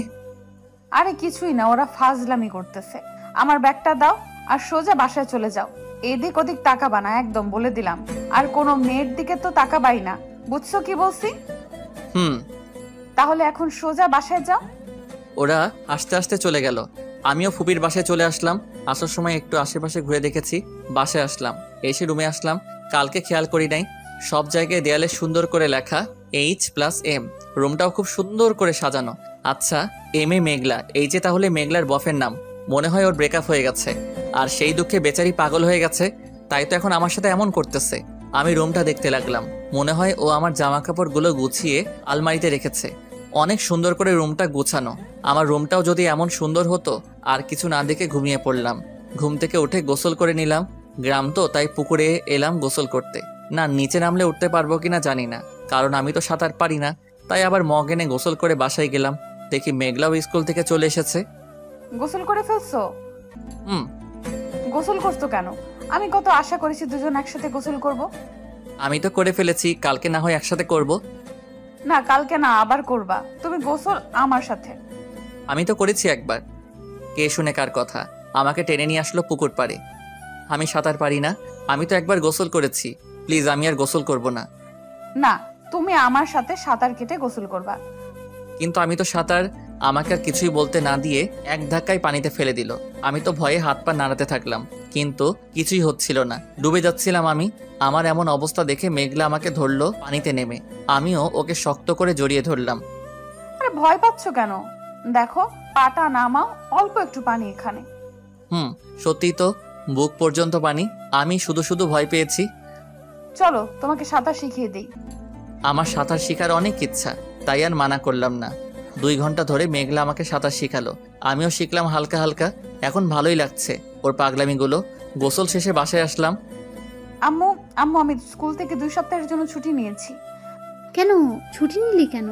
আরে কিছুই না, ওরা ফাজলামি করতেছে। আমার ব্যাগটা দাও আর সোজা বাসায় চলে যাও। এদিক ওদিক তাকাবা না, একদম বলে দিলাম। আর কোনো মেয়ের দিকে তো তাকাবাই না, বুঝছো কি বলছি? তাহলে এখন সোজা বাসায় যাও। ওরা আস্তে আস্তে চলে গেল। আমিও ফুপির বাসায় চলে আসলাম। আসার সময় একটু আশেপাশে ঘুরে দেখেছি। বাসায় আসলাম, এসে রুমে আসলাম। কালকে খেয়াল করি নাই, সব জায়গায় দেয়ালে সুন্দর করে লেখা H+M। রুমটাও খুব সুন্দর করে সাজানো। আচ্ছা, এম এ মেঘলা, এই যে তাহলে মেঘলার বফের নাম। মনে হয় ওর ব্রেকআপ হয়ে গেছে, আর সেই দুঃখে বেচারি পাগল হয়ে গেছে। তাই তো এখন আমার সাথে এমন করতেছে। আমি রুমটা দেখতে লাগলাম। মনে হয় ও আমার জামা কাপড়গুলো গুছিয়ে আলমারিতে রেখেছে। অনেক সুন্দর করে রুমটা গোছানো। আমার রুমটাও যদি এমন সুন্দর হতো। আর কিছু না দেখে ঘুমিয়ে পড়লাম। ঘুম থেকে উঠে গোসল করে নিলাম। গ্রাম তো, তাই পুকুরে এলাম গোসল করতে। না, নিচে নামলে উঠতে পারবো কিনা জানি না, কারণ আমি তো সাঁতার পারি না। তাই আবার মগ এনে গোসল করে বাসায় গেলাম। দেখি মেঘলাও স্কুল থেকে চলে এসেছে। গোসল করে ফেলছো? হুম। গোসল করছো কেন? আমি কত আশা করেছি দুজন একসাথে গোসল করব। আমি তো করে ফেলেছি, কালকে না হয় একসাথে করব। না, কালকে না, আবার করবা তুমি গোসল আমার সাথে। আমি তো করেছি একবার। কে শুনে কার কথা? আমাকে টেনে নিয়ে আসলো পুকুর পাড়ে। আমি সাঁতার পারি না। আমি তো একবার গোসল করেছি। প্লিজ, আমি আর গোসল করব না। না, তুমি আমার সাথে সাঁতার কেটে গোসল করবা। কিন্তু আমি তো সাঁতার। আমাকে আর কিছুই বলতে না দিয়ে এক ধাক্কায় পানিতে ফেলে দিল। আমি তো ভয়ে হাত পা নাড়াতে থাকলাম, কিন্তু কিছুই হচ্ছিল না। ডুবে যাচ্ছিলাম আমি। আমার এমন অবস্থা দেখে মেঘলা আমাকে ধরলো পানিতে নেমে। আমিও ওকে শক্ত করে জড়িয়ে ধরলাম। আরে ভয় পাচ্ছ কেন? দেখো, পাটা নামাও, অল্প একটু পানি এখানে। সত্যি তো, বুক পর্যন্ত পানি। আমি শুধু শুধু ভয় পেয়েছি। চলো তোমাকে সাঁতার শিখিয়ে দিই। আমার সাঁতার শেখার অনেক ইচ্ছা, তাই আর মানা করলাম না। 2 ঘন্টা ধরে মেঘলা আমাকে সাঁতার শিখালো। আমিও শিখলাম হালকা হালকা। এখন ভালোই লাগছে ওর পাগলামিগুলো। গোসল শেষে বাসায় আসলাম। আম্মু আম্মু, আমি স্কুল থেকে 2 সপ্তাহের জন্য ছুটি নিয়েছি। কেন ছুটি নিলি কেন?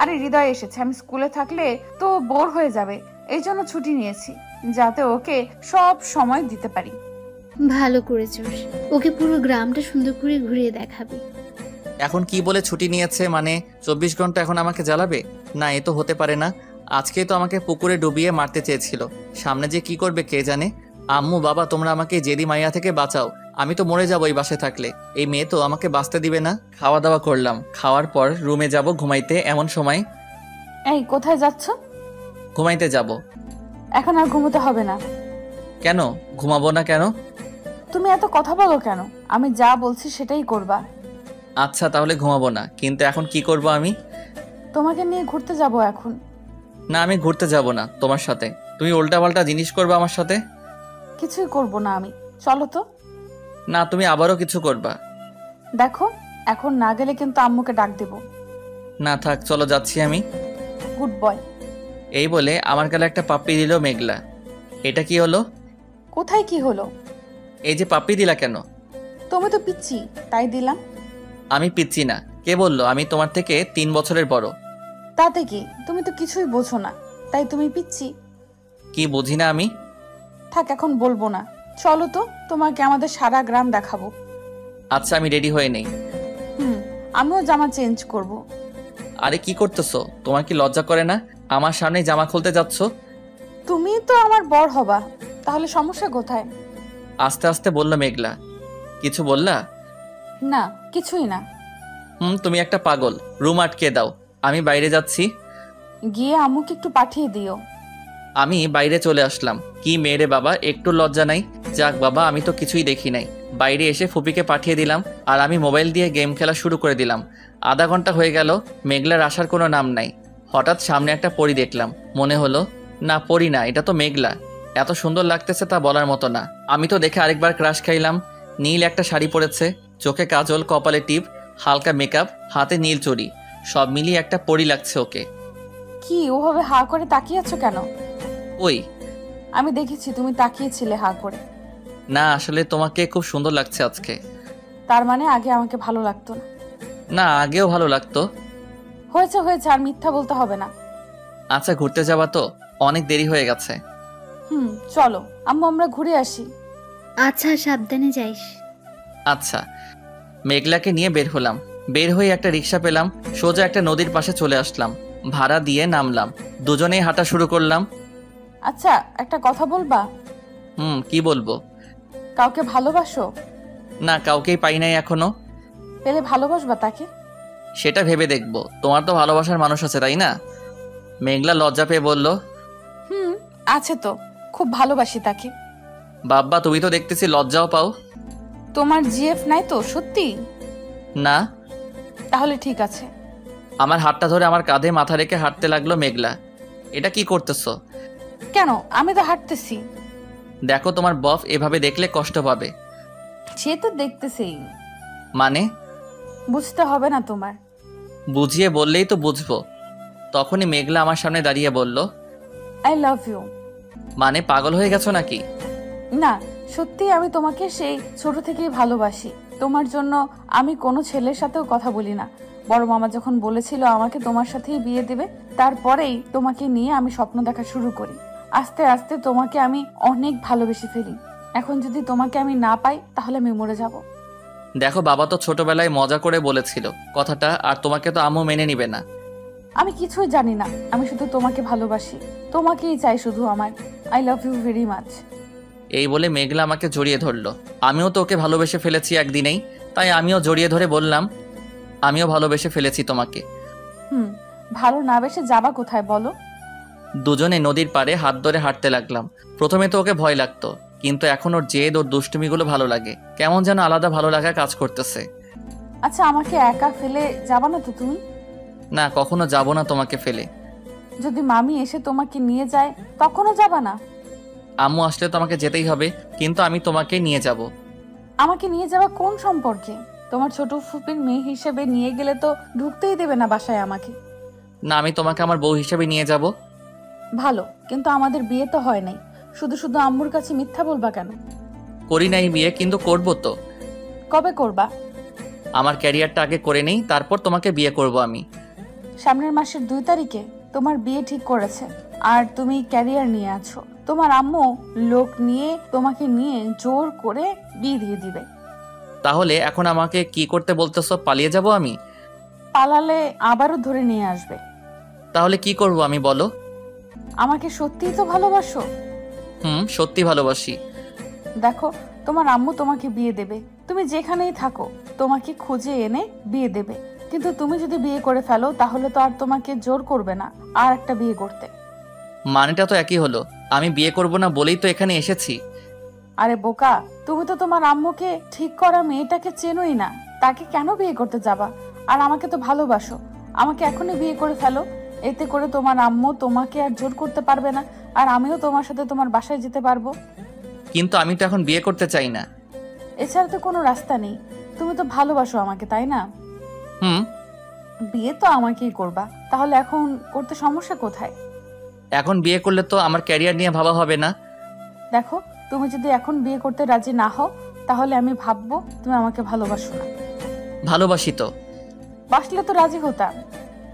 আরে হৃদয় এসেছে, আমি স্কুলে থাকলে তো বোর হয়ে যাবে, এই জন্য ছুটি নিয়েছি, যাতে ওকে সব সময় দিতে পারি। ভালো করেছিস, ওকে পুরো গ্রামটা সুন্দর করে ঘুরিয়ে দেখাবি। এখন কি বলে ছুটি নিয়েছে? মানে 24 ঘন্টা এখন আমাকে জ্বালাবে? না, এ তো হতে পারে না। আজকেই তো আমাকে পুকুরে ডুবিয়ে মারতে চেয়েছিল। সামনে যে কি করবে কে জানে। আম্মু, বাবা, তোমরা আমাকে জেদি মাইয়া থেকে বাঁচাও। আমি তো মরে যাবো এই বাসায় থাকলে। এই মেয়ে তো আমাকে বাঁচতে দিবে না। খাওয়া দাওয়া করলাম। খাওয়ার পর রুমে যাব ঘুমাইতে। এমন সময় এই কোথায় যাচ্ছ? ঘুমাইতে যাব। এখন আর ঘুমোতে হবে না। কেন ঘুমাবো না কেন? তুমি এত কথা বলো কেন? আমি যা বলছি সেটাই করবা। আচ্ছা, তাহলে ঘুমাবো না, কিন্তু এখন কি করব আমি? তোমাকে নিয়ে ঘুরতে যাব এখন। না, আমি ঘুরতে যাব না তোমার সাথে। তুমি উল্টাপাল্টা জিনিস করবে আমার সাথে। কিছুই করব না আমি, চলো তো। না, তুমি আবারও কিছু করবা। দেখো, এখন না গেলে কিন্তু আম্মুকে ডাক দেব। না থাক, চলো যাচ্ছি আমি। Good boy. এই বলে আমার গালে একটা পাপ্পি দিল মেঘলা। এটা কি হলো? কোথায় কি হলো? এই যে পাপ্পি দিলা কেন? তুমি তো পিচ্ছি, তাই দিলাম। আমি পিচ্ছি না। কে বললো? আমি তোমার থেকে 3 বছরের বড়। তাতে কি? তুমি তো কিছুই বোঝো না, তাই তুমি পিচ্ছি। কি বুঝি না আমি? থাক, এখন বলবো না। চলো তো, তোমাকে আমাদের সারা গ্রাম দেখাবো। আচ্ছা, আমি রেডি হয়ে নেই। আমিও জামা চেঞ্জ করব। আরে কি করতেছো? তোমার কি লজ্জা করে না? আমার সামনে জামা খুলতে যাচ্ছ। তুমি তো আমার বর হবা, তাহলে সমস্যা কোথায়? আস্তে আস্তে বলল মেঘলা। কিছু বললা? না, কিছুই না। তুমি একটা পাগল। রুম আটকে দাও, আমি বাইরে যাচ্ছি। গিয়ে আম্মুকে একটু পাঠিয়ে দিও। আমি বাইরে চলে আসলাম। কি মেয়েরে বাবা, একটু লজ্জা নাই? যাক বাবা, আমি তো কিছুই দেখি নাই। বাইরে এসে ফুপিকে পাঠিয়ে দিলাম, আর আমি মোবাইল দিয়ে গেম খেলা শুরু করে দিলাম। আধা ঘন্টা হয়ে গেল, মেঘলার আসার কোনো নাম নাই। হঠাৎ সামনে একটা পরী দেখলাম। মনে হলো না, পরী না, এটা তো মেঘলা। এত সুন্দর লাগতেছে তা বলার মতো না। আমি তো দেখে আরেকবার ক্রাশ খাইলাম। নীল একটা শাড়ি পরেছে, চোখে কাজল, কপালে টিপ, হালকা মেকআপ, হাতে নীল চড়ি। সব মিলিয়ে একটা পরী লাগছে ওকে। কি ওভাবে হা করে তাকিয়ে আছো কেন? ওই আমি দেখেছি তুমি তাকিয়েছিলে হা করে। না, আসলে তোমাকে খুব সুন্দর লাগছে আজকে। তার মানে আগে আমাকে ভালো লাগতো না? না, আগেও ভালো লাগতো। হয়েছে হয়েছে, আর মিথ্যা বলতে হবে না। আচ্ছা, ঘুরতে যাবা তো? অনেক দেরি হয়ে গেছে। চলো আম্মু, আমরা ঘুরে আসি। আচ্ছা, সাবধানে যাইস। আচ্ছা। মেঘলাকে নিয়ে বের হলাম। বের হয়ে একটা রিক্সা পেলাম, সোজা একটা নদীর পাশে চলে আসলাম। ভাড়া দিয়ে নামলাম। দুজনেই হাঁটা শুরু করলাম। আচ্ছা, একটা কথা বলবা? কি বলবো? কাউকে ভালোবাসো? না, কাউকেই পাই নাই এখনো। পেলে ভালোবাসবা তাকে? সেটা ভেবে দেখবো। তোমার তো ভালোবাসার মানুষ আছে, তাই না? মেঘলা লজ্জা পেয়ে বলল। আছে তো, খুব ভালোবাসি তাকে। বাব্বা, তুমি তো দেখতেছি লজ্জাও পাও। তোমার জিএফ নাই তো সত্যি? না। তাহলে ঠিক আছে। আমার হাতটা ধরে আমার কাঁধে মাথা রেখে হাঁটতে লাগলো মেঘলা। এটা কি করতেছো? কেন? আমি তো হাঁটতেছি। দেখো, তোমার বফ এভাবে দেখলে কষ্ট পাবে। সে তো দেখতেছেই। মানে? বুঝতে হবে না তোমার। বুঝিয়ে বললেই তো বুঝবো। তখনই মেঘলা আমার সামনে দাঁড়িয়ে বলল, আই লাভ ইউ। মানে পাগল হয়ে গেছো নাকি? না, সত্যি আমি তোমাকে সেই ছোট থেকেই ভালোবাসি। তোমার জন্য আমি কোনো ছেলের সাথেও কথা বলি না। বড় মামা যখন বলেছিল আমাকে তোমার সাথেই বিয়ে দেবে, তারপরেই তোমাকে নিয়ে আমি স্বপ্ন দেখা শুরু করি। আস্তে আস্তে তোমাকে আমি অনেক ভালোবেসে ফেলি। এখন যদি তোমাকে আমি না পাই তাহলে আমি মরে যাব। দেখো, বাবা তো ছোটবেলায় মজা করে বলেছিল কথাটা, আর তোমাকে তো আম্মু মেনে নিবে না। আমি কিছুই জানি না, আমি শুধু তোমাকে ভালোবাসি, তোমাকেই চাই শুধু আমার। I love you very much. এই বলে মেঘলা আমাকে জড়িয়ে ধরলো। আমিও তো ওকে ভালোবেসে ফেলেছি একদিনেই, তাই আমিও জড়িয়ে ধরে বললাম, আমিও ভালোবেসে ফেলেছি তোমাকে। ভালো না বেসে যাবা কোথায় বলো? দুজনে নদীর পাড়ে হাত ধরে হাঁটতে লাগলাম। প্রথমে তো ওকে ভয় লাগতো, কিন্তু এখন ওর জেদ, ওর দুষ্টুমিগুলো ভালো লাগে। কেমন যেন আলাদা ভালো লাগা কাজ করতেছে। আচ্ছা, আমাকে একা ফেলে যাবা না তো তুমি? না, কখনো যাব না তোমাকে ফেলে। যদি মামি এসে তোমাকে নিয়ে যায় তখনও যাবা না? আম্মু আসলে তো আমাকে যেতেই হবে, কিন্তু আমি তোমাকে নিয়ে যাব। আমাকে নিয়ে যাওয়া কোন সম্পর্কে? তোমার ছোট ফুপির মেয়ে হিসেবে নিয়ে গেলে তো ঢুকতেই দেবে না বাসায় আমাকে। না, আমি তোমাকে আমার বউ হিসেবে নিয়ে যাব। ভালো, কিন্তু আমাদের বিয়ে তো হয় নাই। শুধু শুধু আম্মুর কাছে মিথ্যা বলবা কেন? করি নাই বিয়ে, কিন্তু করব তো। কবে করবা? আমার ক্যারিয়ারটা আগে করে নেই, তারপর তোমাকে বিয়ে করব আমি। সামনের মাসের 2 তারিখে তোমার বিয়ে ঠিক করেছে, আর তুমি ক্যারিয়ার নিয়ে আছো। তোমার আম্মু লোক নিয়ে তোমাকে নিয়ে জোর করে বিয়ে দিয়ে দিবে। তাহলে এখন আমাকে কি করতে বলতেছো? পালিয়ে যাব আমি? পালালে আবারও ধরে নিয়ে আসবে। তাহলে কি করব আমি, বলো? আমাকে সত্যিই তো ভালোবাসো? সত্যি ভালোবাসি। দেখো, তোমার আম্মু তোমাকে বিয়ে দেবে, তুমি যেখানেই থাকো তোমাকে খুঁজে এনে বিয়ে দেবে। কিন্তু তুমি যদি বিয়ে করে ফেলো তাহলে তো আর তোমাকে জোর করবে না আর একটা বিয়ে করতে। মানেটা তো একই হলো। আমি বিয়ে করব না বলেই তো এখানে এসেছি। আরে বোকা, তুমি তো তোমার আম্মুকে ঠিক করা মেয়েটাকে চেনোই না, তাকে কেন বিয়ে করতে যাবা? আর আমাকে তো ভালোবাসো, আমাকে এখনই বিয়ে করে ফেলো। এতে করে তোমার আম্মু তোমাকে আর জোর করতে পারবে না, আর আমিও তোমার সাথে তোমার বাসায় যেতে পারবো। কিন্তু আমি তো এখন বিয়ে করতে চাই না। এছাড়া তো কোনো রাস্তা নেই। তুমি তো ভালোবাসো আমাকে, তাই না? বিয়ে তো আমাকেই করবা, তাহলে এখন করতে সমস্যা কোথায়? এখন বিয়ে করলে তো আমার ক্যারিয়ার নিয়ে ভাবা হবে না। দেখো, তুমি যদি এখন বিয়ে করতে রাজি না হও তাহলে আমি ভাববো তুমি আমাকে ভালোবাসো না। ভালোবাসি তো। বাসলে তো রাজি হতাম।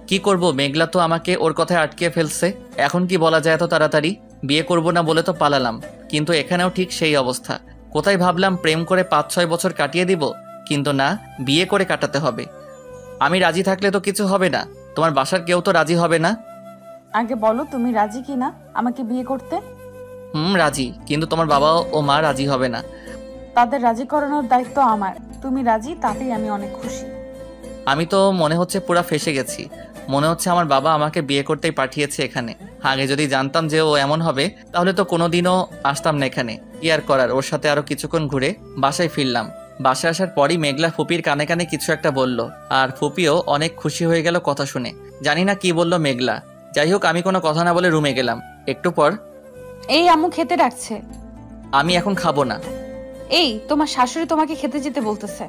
কি করব, মেঘলা তো আমাকে ওর কথায় আটকে ফেলছে। এখন কি বলা যায় এত তাড়াতাড়ি? বিয়ে করব না বলে তো পালালাম, কিন্তু এখানেও ঠিক সেই অবস্থা। কোথায় ভাবলাম প্রেম করে 5-6 বছর কাটিয়ে দিব, কিন্তু না, বিয়ে করে কাটাতে হবে। আমি রাজি থাকলে তো কিছু হবে না, তোমার বাসার কেউ তো রাজি হবে না। আগে বলো তুমি রাজি কিনা আমাকে বিয়ে করতে? রাজি, কিন্তু তোমার বাবা ও মা রাজি হবে না। তাদের রাজি করানোর দায়িত্ব আমার। তুমি রাজি, তাতেই আমি অনেক খুশি। আমি তো মনে হচ্ছে পুরা ফেসে গেছি। মনে হচ্ছে আমার বাবা আমাকে বিয়ে করতেই পাঠিয়েছে এখানে। আগে যদি জানতাম যে ও এমন হবে তাহলে তো কোনোদিনও আসতাম না এখানে। কি আর করার, ওর সাথে আরো কিছুক্ষণ ঘুরে বাসায় ফিরলাম। বাসায় আসার পরই মেঘলা ফুপির কানে কানে কিছু একটা বলল, আর ফুপিও অনেক খুশি হয়ে গেল কথা শুনে। জানি না কি বলল মেঘলা। যাই হোক, আমি কোনো কথা না বলে রুমে গেলাম। একটু পর, এই আম্মু খেতে ডাকছে। আমি এখন খাবো না। এই তোমার শাশুড়ি তোমাকে খেতে যেতে বলতেছে।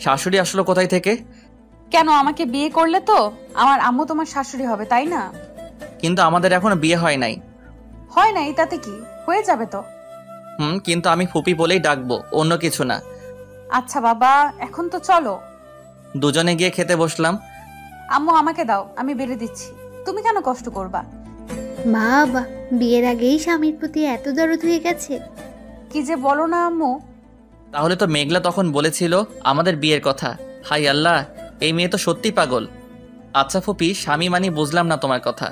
শাশুড়ি আসলো কোথায় থেকে? কেন, আমাকে বিয়ে করলে তো আমার আম্মু তোমার শাশুড়ি হবে, তাই না? কিন্তু আমাদের এখনো বিয়ে হয় নাই। হয় নাই তাতে কি, হয়ে যাবে তো। কিন্তু আমি ফুপি বলেই ডাকবো, অন্য কিছু না। আচ্ছা বাবা, এখন তো চলো। দুজনে গিয়ে খেতে বসলাম। আম্মু আমাকে দাও, আমি বেড়ে দিচ্ছি। তুমি কেন কষ্ট করবা? বাবা, বিয়ের আগেই স্বামীর প্রতি এত দরদ হয়ে গেছে। কি যে বলো না আম্মু। তাহলে তো মেঘলা তখন বলেছিল আমাদের বিয়ের কথা। হাই আল্লাহ, এই মেয়ে তো সত্যি পাগল। আচ্ছা ফুপি, স্বামী মানি বুঝলাম না তোমার কথা।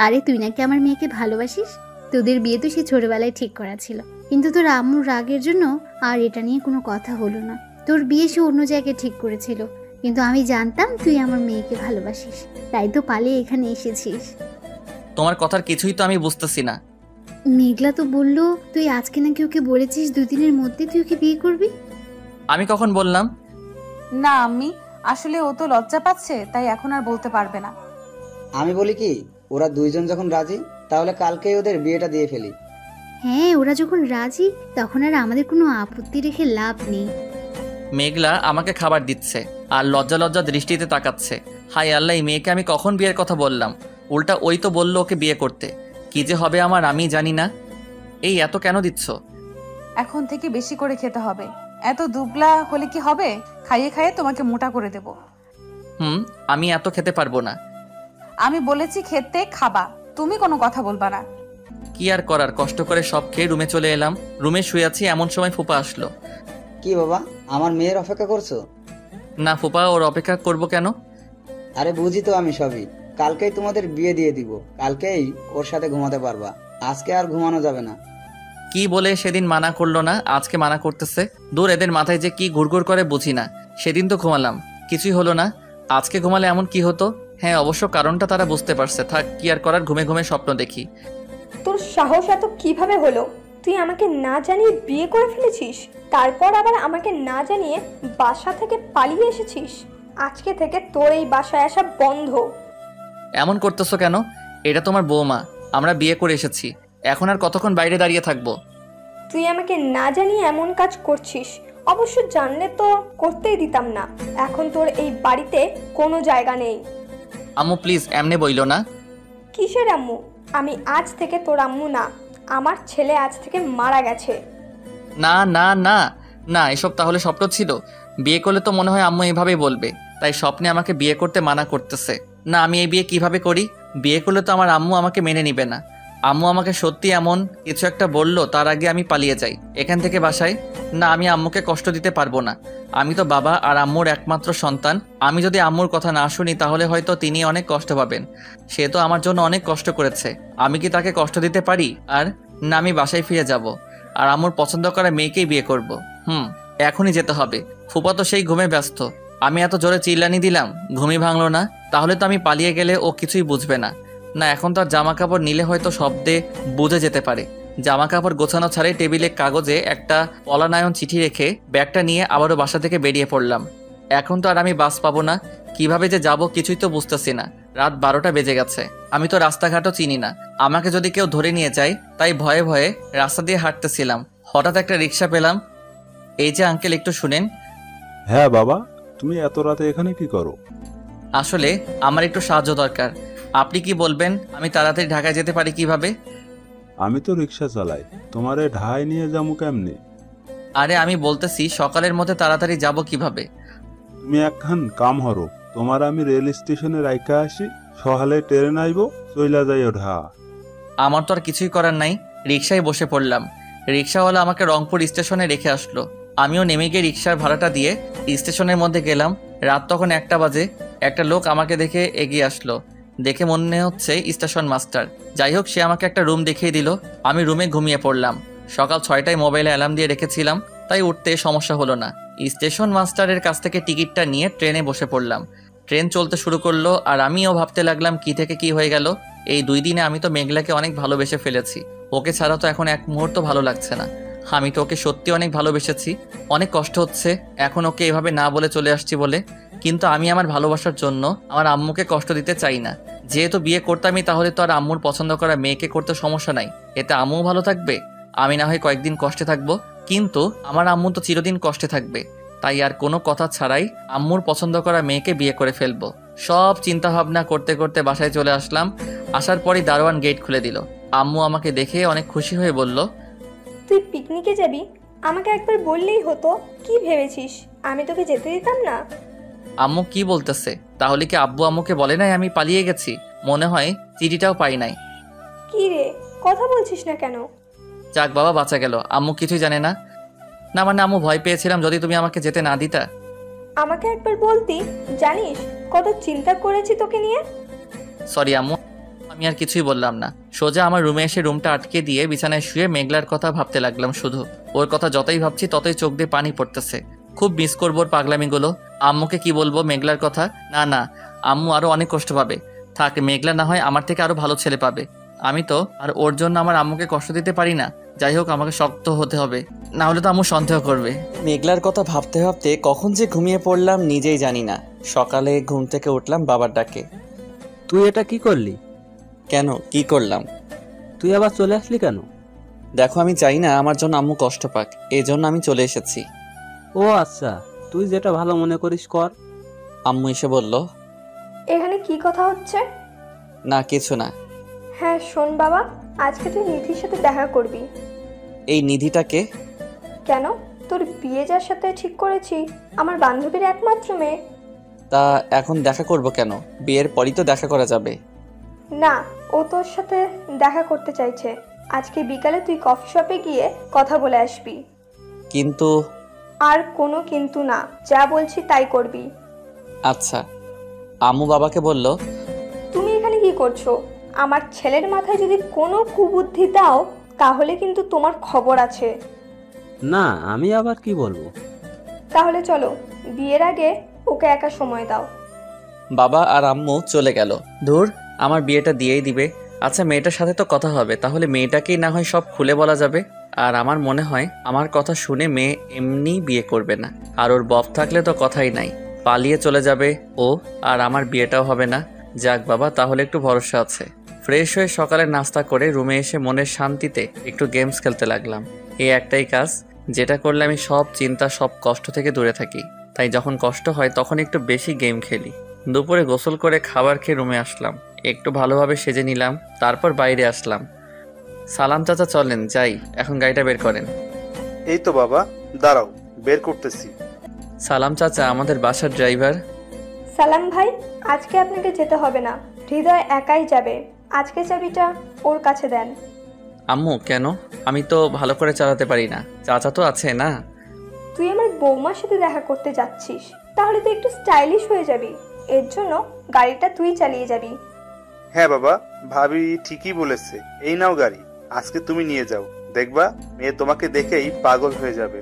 আরে তুই নাকি আমার মেয়েকে ভালোবাসিস? তোদের বিয়ে তো সে ছোটবেলায় ঠিক করা ছিল, কিন্তু তোর আম্মুর রাগের জন্য আর এটা নিয়ে কোনো কথা হলো না। তোর বিয়ে সে অন্য জায়গায় ঠিক করেছিল, কিন্তু আমি জানতাম তুই আমার মেয়েকে ভালোবাসিস, তাই তো পালিয়ে এখানে এসেছিস। তোমার কথার কিছুই তো আমি বুঝতেছি না। মেঘলা তো বললো তুই আজকে নাকি ওকে বলেছিস 2 দিনের মধ্যে তুই ওকে বিয়ে করবি। আমি কখন বললাম? না আম্মি, আসলে ও তো লজ্জা পাচ্ছে, তাই এখন আর বলতে পারবে না। আমি বলি কি, ওরা দুইজন যখন রাজি তাহলে কালকেই ওদের বিয়েটা দিয়ে ফেলি। হ্যাঁ, ওরা যখন রাজি তখন আর আমাদের কোনো আপত্তি রেখে লাভ নেই। মেঘলা আমাকে খাবার দিচ্ছে আর লজ্জা লজ্জা দৃষ্টিতে তাকাচ্ছে। হাই আল্লাহ, এই মেয়েকে আমি কখন বিয়ের কথা বললাম? উল্টা ওই তো বললো ওকে বিয়ে করতে। কি যে হবে আমার আমি জানি না। এই এত কেন দিচ্ছ? এখন থেকে বেশি করে খেতে হবে। এত দুবলা হলে কি হবে? খাইয়ে খাইয়ে তোমাকে মোটা করে দেব। আমি এত খেতে পারবো না। আমি বলেছি খেতে খাবা, তুমি কোনো কথা বলবা না। কি আর করার, কষ্ট করে সব খেয়ে রুমে চলে এলাম। রুমে শুয়ে আছি, এমন সময় ফুপা আসলো। কি বাবা, আমার মেয়ের অপেক্ষা করছো? না ফুপা, ওর অপেক্ষা করব কেন? আরে বুঝি তো আমি সবই। কালকেই তোমাদের বিয়ে দিয়ে দিব, কালকেই ওর সাথে ঘুমাতে পারবা। আজকে আর ঘুমানো যাবে না। কি বলে সেদিন মানা করলো না, আজকে মানা করতেছে? দূর, এদের মাথায় যে কি ঘুরঘুর করে বুঝি না। সেদিন তো ঘুমালাম, কিছুই হলো না। আজকে ঘুমালে এমন কি হতো? হ্যাঁ, অবশ্য কারণটা তারা বুঝতে পারছে। থাক, কি আর করার, ঘুমে ঘুমে স্বপ্ন দেখি। তোর সাহস এত কিভাবে হলো? তুই আমাকে না জানিয়ে বিয়ে করে ফেলেছিস, তারপর আবার আমাকে না জানিয়ে বাসা থেকে পালিয়ে এসেছিস। আজকে থেকে তোর এই বাসায় আসা বন্ধ। এমন করতেছো কেন? এটা তোমার বৌমা, আমরা বিয়ে করে এসেছি। এখন আর কতক্ষণ বাইরে দাঁড়িয়ে থাকবো? তুই আমাকে না জানিয়ে এমন কাজ করছিস। অবশ্য জানলে তো করতেই দিতাম না। এখন তোর এই বাড়িতে কোনো জায়গা নেই। আম্মু প্লিজ, এমনে বইলো না। কিসের আম্মু? আমি আজ থেকে তোর আম্মু না। আমার ছেলে আজ থেকে মারা গেছে। না না না না, এসব তাহলে স্বপ্ন ছিল? বিয়ে করলে তো মনে হয় আম্মু এইভাবেই বলবে, তাই স্বপ্নে আমাকে বিয়ে করতে মানা করতেছে। না, আমি এই বিয়ে কিভাবে করি? বিয়ে করলে তো আমার আম্মু আমাকে মেনে নিবে না। আম্মু আমাকে সত্যি এমন কিছু একটা বললো, তার আগে আমি পালিয়ে যাই এখান থেকে বাসায়। না, আমি আম্মুকে কষ্ট দিতে পারবো না। আমি তো বাবা আর আম্মুর একমাত্র সন্তান। আমি যদি আম্মুর কথা না শুনি তাহলে হয়তো তিনি অনেক কষ্ট পাবেন। সে তো আমার জন্য অনেক কষ্ট করেছে, আমি কি তাকে কষ্ট দিতে পারি? আর না, আমি বাসায় ফিরে যাব আর আম্মুর পছন্দ করা মেয়েকেই বিয়ে করব। এখনই যেতে হবে। ফুপা তো সেই ঘুমে ব্যস্ত। আমি এত জোরে চিল্লানি দিলাম, ঘুমই ভাঙলো না। তাহলে তো আমি পালিয়ে গেলে ও কিছুই বুঝবে না। না, এখন তো আর জামা কাপড় নিলে হয়তো শব্দে বুঝে যেতে পারে। জামা কাপড় গোছানো ছাড়াই টেবিলে কাগজে একটা পলানায়ন চিঠি রেখে ব্যাগটা নিয়ে আবারও বাসা থেকে বেরিয়ে পড়লাম। এখন তো আর আমি বাস পাবো না, কিভাবে যে যাব কিছুই তো বুঝতেছি না। রাত 12টা বেজে গেছে, আমি তো রাস্তাঘাটও চিনি না। আমাকে যদি কেউ ধরে নিয়ে যায়, তাই ভয়ে ভয়ে রাস্তা দিয়ে হাঁটতেছিলাম। হঠাৎ একটা রিক্সা পেলাম। এই যে আঙ্কেল, একটু শুনেন। হ্যাঁ বাবা, তুমি এত রাতে এখানে কি করো? আসলে আমার একটু সাহায্য দরকার। আপনি কি বলবেন আমি তাড়াতাড়ি ঢাকায় যেতে পারি কিভাবে? আমি তো রিক্সা চালাই, তোমারে ঢাকায় নিয়ে যাবো কেমনে? আরে আমি বলতেছি সকালের মধ্যে তাড়াতাড়ি যাব কিভাবে? তুমি একখান কাম হরো, তোমার আমি রেল স্টেশনে রাইখা আসি, সকালে ট্রেন আইবো, চইলা যাইও ঢা। আমার তো আর কিছুই করার নাই, রিক্সায় বসে পড়লাম। রিক্সাওয়ালা আমাকে রংপুর স্টেশনে রেখে আসলো। আমিও নেমে গিয়ে রিক্সার ভাড়াটা দিয়ে স্টেশনের মধ্যে গেলাম। রাত তখন 1টা বাজে। একটা লোক আমাকে দেখে এগিয়ে আসলো। দেখে মনে হচ্ছে স্টেশন মাস্টার। যাই হোক, সে আমাকে একটা রুম দেখিয়ে দিল। আমি রুমে ঘুমিয়ে পড়লাম। সকাল 6টায় মোবাইলে অ্যালার্ম দিয়ে রেখেছিলাম, তাই উঠতে সমস্যা হলো না। স্টেশন মাস্টারের কাছ থেকে টিকিটটা নিয়ে ট্রেনে বসে পড়লাম। ট্রেন চলতে শুরু করলো আর আমিও ভাবতে লাগলাম কি থেকে কি হয়ে গেল। এই 2 দিনে আমি তো মেঘলাকে অনেক ভালোবেসে ফেলেছি। ওকে ছাড়া তো এখন এক মুহূর্ত ভালো লাগছে না। আমি তো ওকে সত্যি অনেক ভালোবেসেছি। অনেক কষ্ট হচ্ছে এখন ওকে এভাবে না বলে চলে আসছি বলে। কিন্তু আমি আমার ভালোবাসার জন্য আমার আম্মুকে কষ্ট দিতে চাই না। যেহেতু বিয়ে করতামই, তাহলে তো আর আম্মুর পছন্দ করা মেয়েকে করতে সমস্যা নাই। এতে আম্মুও ভালো থাকবে, আমি না হয় কয়েকদিন কষ্টে থাকবো, কিন্তু আমার আম্মু তো চিরদিন কষ্টে থাকবে। তাই আর কোনো কথা ছাড়াই আম্মুর পছন্দ করা মেয়েকে বিয়ে করে ফেলবো। সব চিন্তা ভাবনা করতে করতে বাসায় চলে আসলাম। আসার পরই দারোয়ান গেট খুলে দিল। আম্মু আমাকে দেখে অনেক খুশি হয়ে বলল, তুই পিকনিকে যাবি? আমাকে একবার বললেই হতো। কি ভেবেছিস আমি তোকে যেতে দিতাম না? আম্মু কি বলতেছে? তাহলে কি আব্বু আম্মুকে বলে নাই আমি পালিয়ে গেছি? মনে হয় চিঠিটাও পাই নাই। কি রে, কথা বলছিস না কেন? যাক বাবা, বাঁচা গেল। আম্মু কিছুই জানে না? না মানে আম্মু, ভয় পেয়েছিলাম যদি তুমি আমাকে যেতে না দিতা। আমাকে একবার বলতি। জানিস কত চিন্তা করেছি তোকে নিয়ে। সরি আম্মু, আমি আর কিছুই বললাম না। সোজা আমার রুমে এসে রুমটা আটকে দিয়ে বিছানায় শুয়ে মেঘলার কথা ভাবতে লাগলাম শুধু। ওর কথা যতই ভাবছি ততই চোখ দিয়ে পানি পড়তেছে। খুব মিস করবো ওর পাগলামিগুলো। আম্মুকে কি বলবো মেঘলার কথা? না না, আম্মু আরো অনেক কষ্ট পাবে। থাক, মেঘলা না হয় আমার থেকে আরো ভালো ছেলে পাবে। আমি তো আর ওর জন্য আমার আম্মুকে কষ্ট দিতে পারি না। যাই হোক, আমাকে শক্ত হতে হবে, না হলে তো আম্মু সন্দেহ করবে। মেঘলার কথা ভাবতে ভাবতে কখন যে ঘুমিয়ে পড়লাম নিজেই জানি না। সকালে ঘুম থেকে উঠলাম বাবার ডাকে। তুই এটা কি করলি? কেন, কি করলাম? তুই আবার চলে আসলি কেন? দেখো, আমি চাই না আমার জন্য আম্মু কষ্ট পাক, এই জন্য আমি চলে এসেছি। ও আচ্ছা, তুই যেটা ভালো মনে করিস কর। আম্মু এসে বলল, এখানে কি কথা হচ্ছে? না কিছু না। হ্যাঁ শোন বাবা, আজকে তুই নিধির সাথে দেখা করবি। এই নিধিটাকে? কেন? তোর বিয়ে যার সাথে ঠিক করেছি, আমার বান্ধবীর একমাত্র মেয়ে। তা এখন দেখা করব কেন? বিয়ের পরই তো দেখা করা যাবে। না, ও তোর সাথে দেখা করতে চাইছে। আজকে বিকালে তুই কফি শপে গিয়ে কথা বলে আসবি। কিন্তু আর কোনো কিন্তু না, যা বলছি তাই করবি। আচ্ছা। আম্মু বাবাকে বলল, তুমি এখানে কি করছো? আমার ছেলের মাথায় যদি কোনো কুবুদ্ধি দাও তাহলে কিন্তু তোমার খবর আছে। না, আমি আবার কি বলবো? তাহলে চলো, বিয়ের আগে ওকে একা সময় দাও। বাবা আর আম্মু চলে গেল। ধুর, আমার বিয়েটা দিয়েই দিবে। আচ্ছা, মেয়েটার সাথে তো কথা হবে, তাহলে মেয়েটাকেই না হয় সব খুলে বলা যাবে। আর আমার মনে হয় আমার কথা শুনে মেয়ে এমনি বিয়ে করবে না। আর ওর বফ থাকলে তো কথাই নাই, পালিয়ে চলে যাবে ও, আর আমার বিয়েটাও হবে না। যাক বাবা, তাহলে একটু ভরসা আছে। ফ্রেশ হয়ে সকালে নাস্তা করে রুমে এসে মনের শান্তিতে একটু গেমস খেলতে লাগলাম। এই একটাই কাজ, যেটা করলে আমি সব চিন্তা সব কষ্ট থেকে দূরে থাকি। তাই যখন কষ্ট হয় তখন একটু বেশি গেম খেলি। দুপুরে গোসল করে খাবার খেয়ে রুমে আসলাম, একটু ভালোভাবে সেজে নিলাম, তারপর বাইরে আসলাম। সালাম চাচা, চলেন যাই, এখন গাড়িটা বের করেন। এই তো বাবা, দাঁড়াও, বের করতেছি। সালাম চাচা আমাদের বাসার ড্রাইভার। সালাম ভাই, আজকে আপনাকে যেতে হবে না, হৃদয় একাই যাবে। আজকে চাবিটা ওর কাছে দেন। আম্মু কেন? আমি তো ভালো করে চালাতে পারি না, চাচা তো আছে না। তুই আমার বৌমার সাথে দেখা করতে যাচ্ছিস, তাহলে তুই একটু স্টাইলিশ হয়ে যাবি। এর জন্য গাড়িটা তুই চালিয়ে যাবি। হ্যাঁ বাবা, ভাবি ঠিকই বলেছে। এই নাও গাড়ি, আজকে তুমি নিয়ে যাও, দেখবা মেয়ে তোমাকে দেখেই পাগল হয়ে যাবে।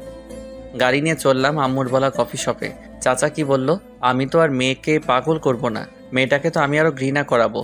গাড়ি নিয়ে চললাম আম্মুর বলা কফি শপে। চাচা কি বলল? আমি তো আর মেয়েকে পাগল করব না, মেয়েটাকে তো আমি আরো ঘৃণা করাবো।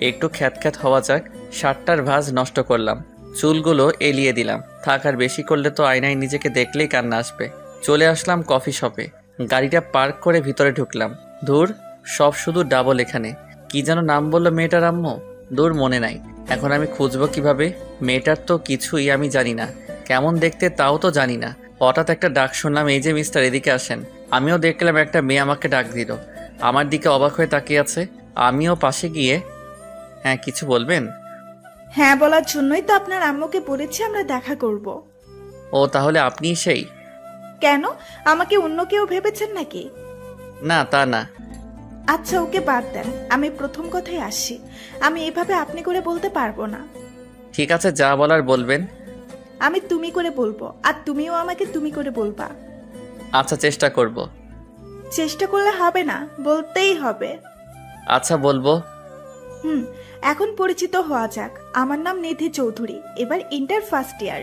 একটু খ্যাত হওয়া যাক। শার্টটার ভাঁজ নষ্ট করলাম, চুলগুলো এলিয়ে দিলাম। থাক, আর বেশি করলে তো আয়নায় নিজেকে দেখলেই কান্না আসবে। চলে আসলাম কফি শপে, গাড়িটা পার্ক করে ভিতরে ঢুকলাম। ধুর, সব শুধু ডাবল। এখানে কি যেন নাম বললো মেয়েটার আম্মু? দূর, মনে নাই। এখন আমি খুঁজবো কিভাবে? মেয়েটার তো কিছুই আমি জানি না, কেমন দেখতে তাও তো জানি না। হঠাৎ একটা ডাক শুনলাম, এই যে মিস্টার, এদিকে আসেন। আমিও দেখলাম একটা মেয়ে আমাকে ডাক দিল, আমার দিকে অবাক হয়ে তাকিয়ে আছে। আমিও পাশে গিয়ে, হ্যাঁ কিছু বলবেন? হ্যাঁ বলার জন্যই তো আপনার আম্মুকে বলেছি আমরা দেখা করব। ও, তাহলে আপনিই সেই? কেন, আমাকে অন্য কেউ ভেবেছেন নাকি? না, তা না। আচ্ছা ওকে বাদ দেন, আমি প্রথম কথায় আসি। আমি এভাবে আপনি করে বলতে পারবো না। ঠিক আছে, যা বলার বলবেন। আমি তুমি করে বলবো, আর তুমিও আমাকে তুমি করে বলবা। আচ্ছা, চেষ্টা করব। চেষ্টা করলে হবে না, বলতেই হবে। আচ্ছা, বলবো। এখন পরিচিত হওয়া যাক। আমার নাম নিধি চৌধুরী, এবার ইন্টার ফার্স্ট ইয়ার।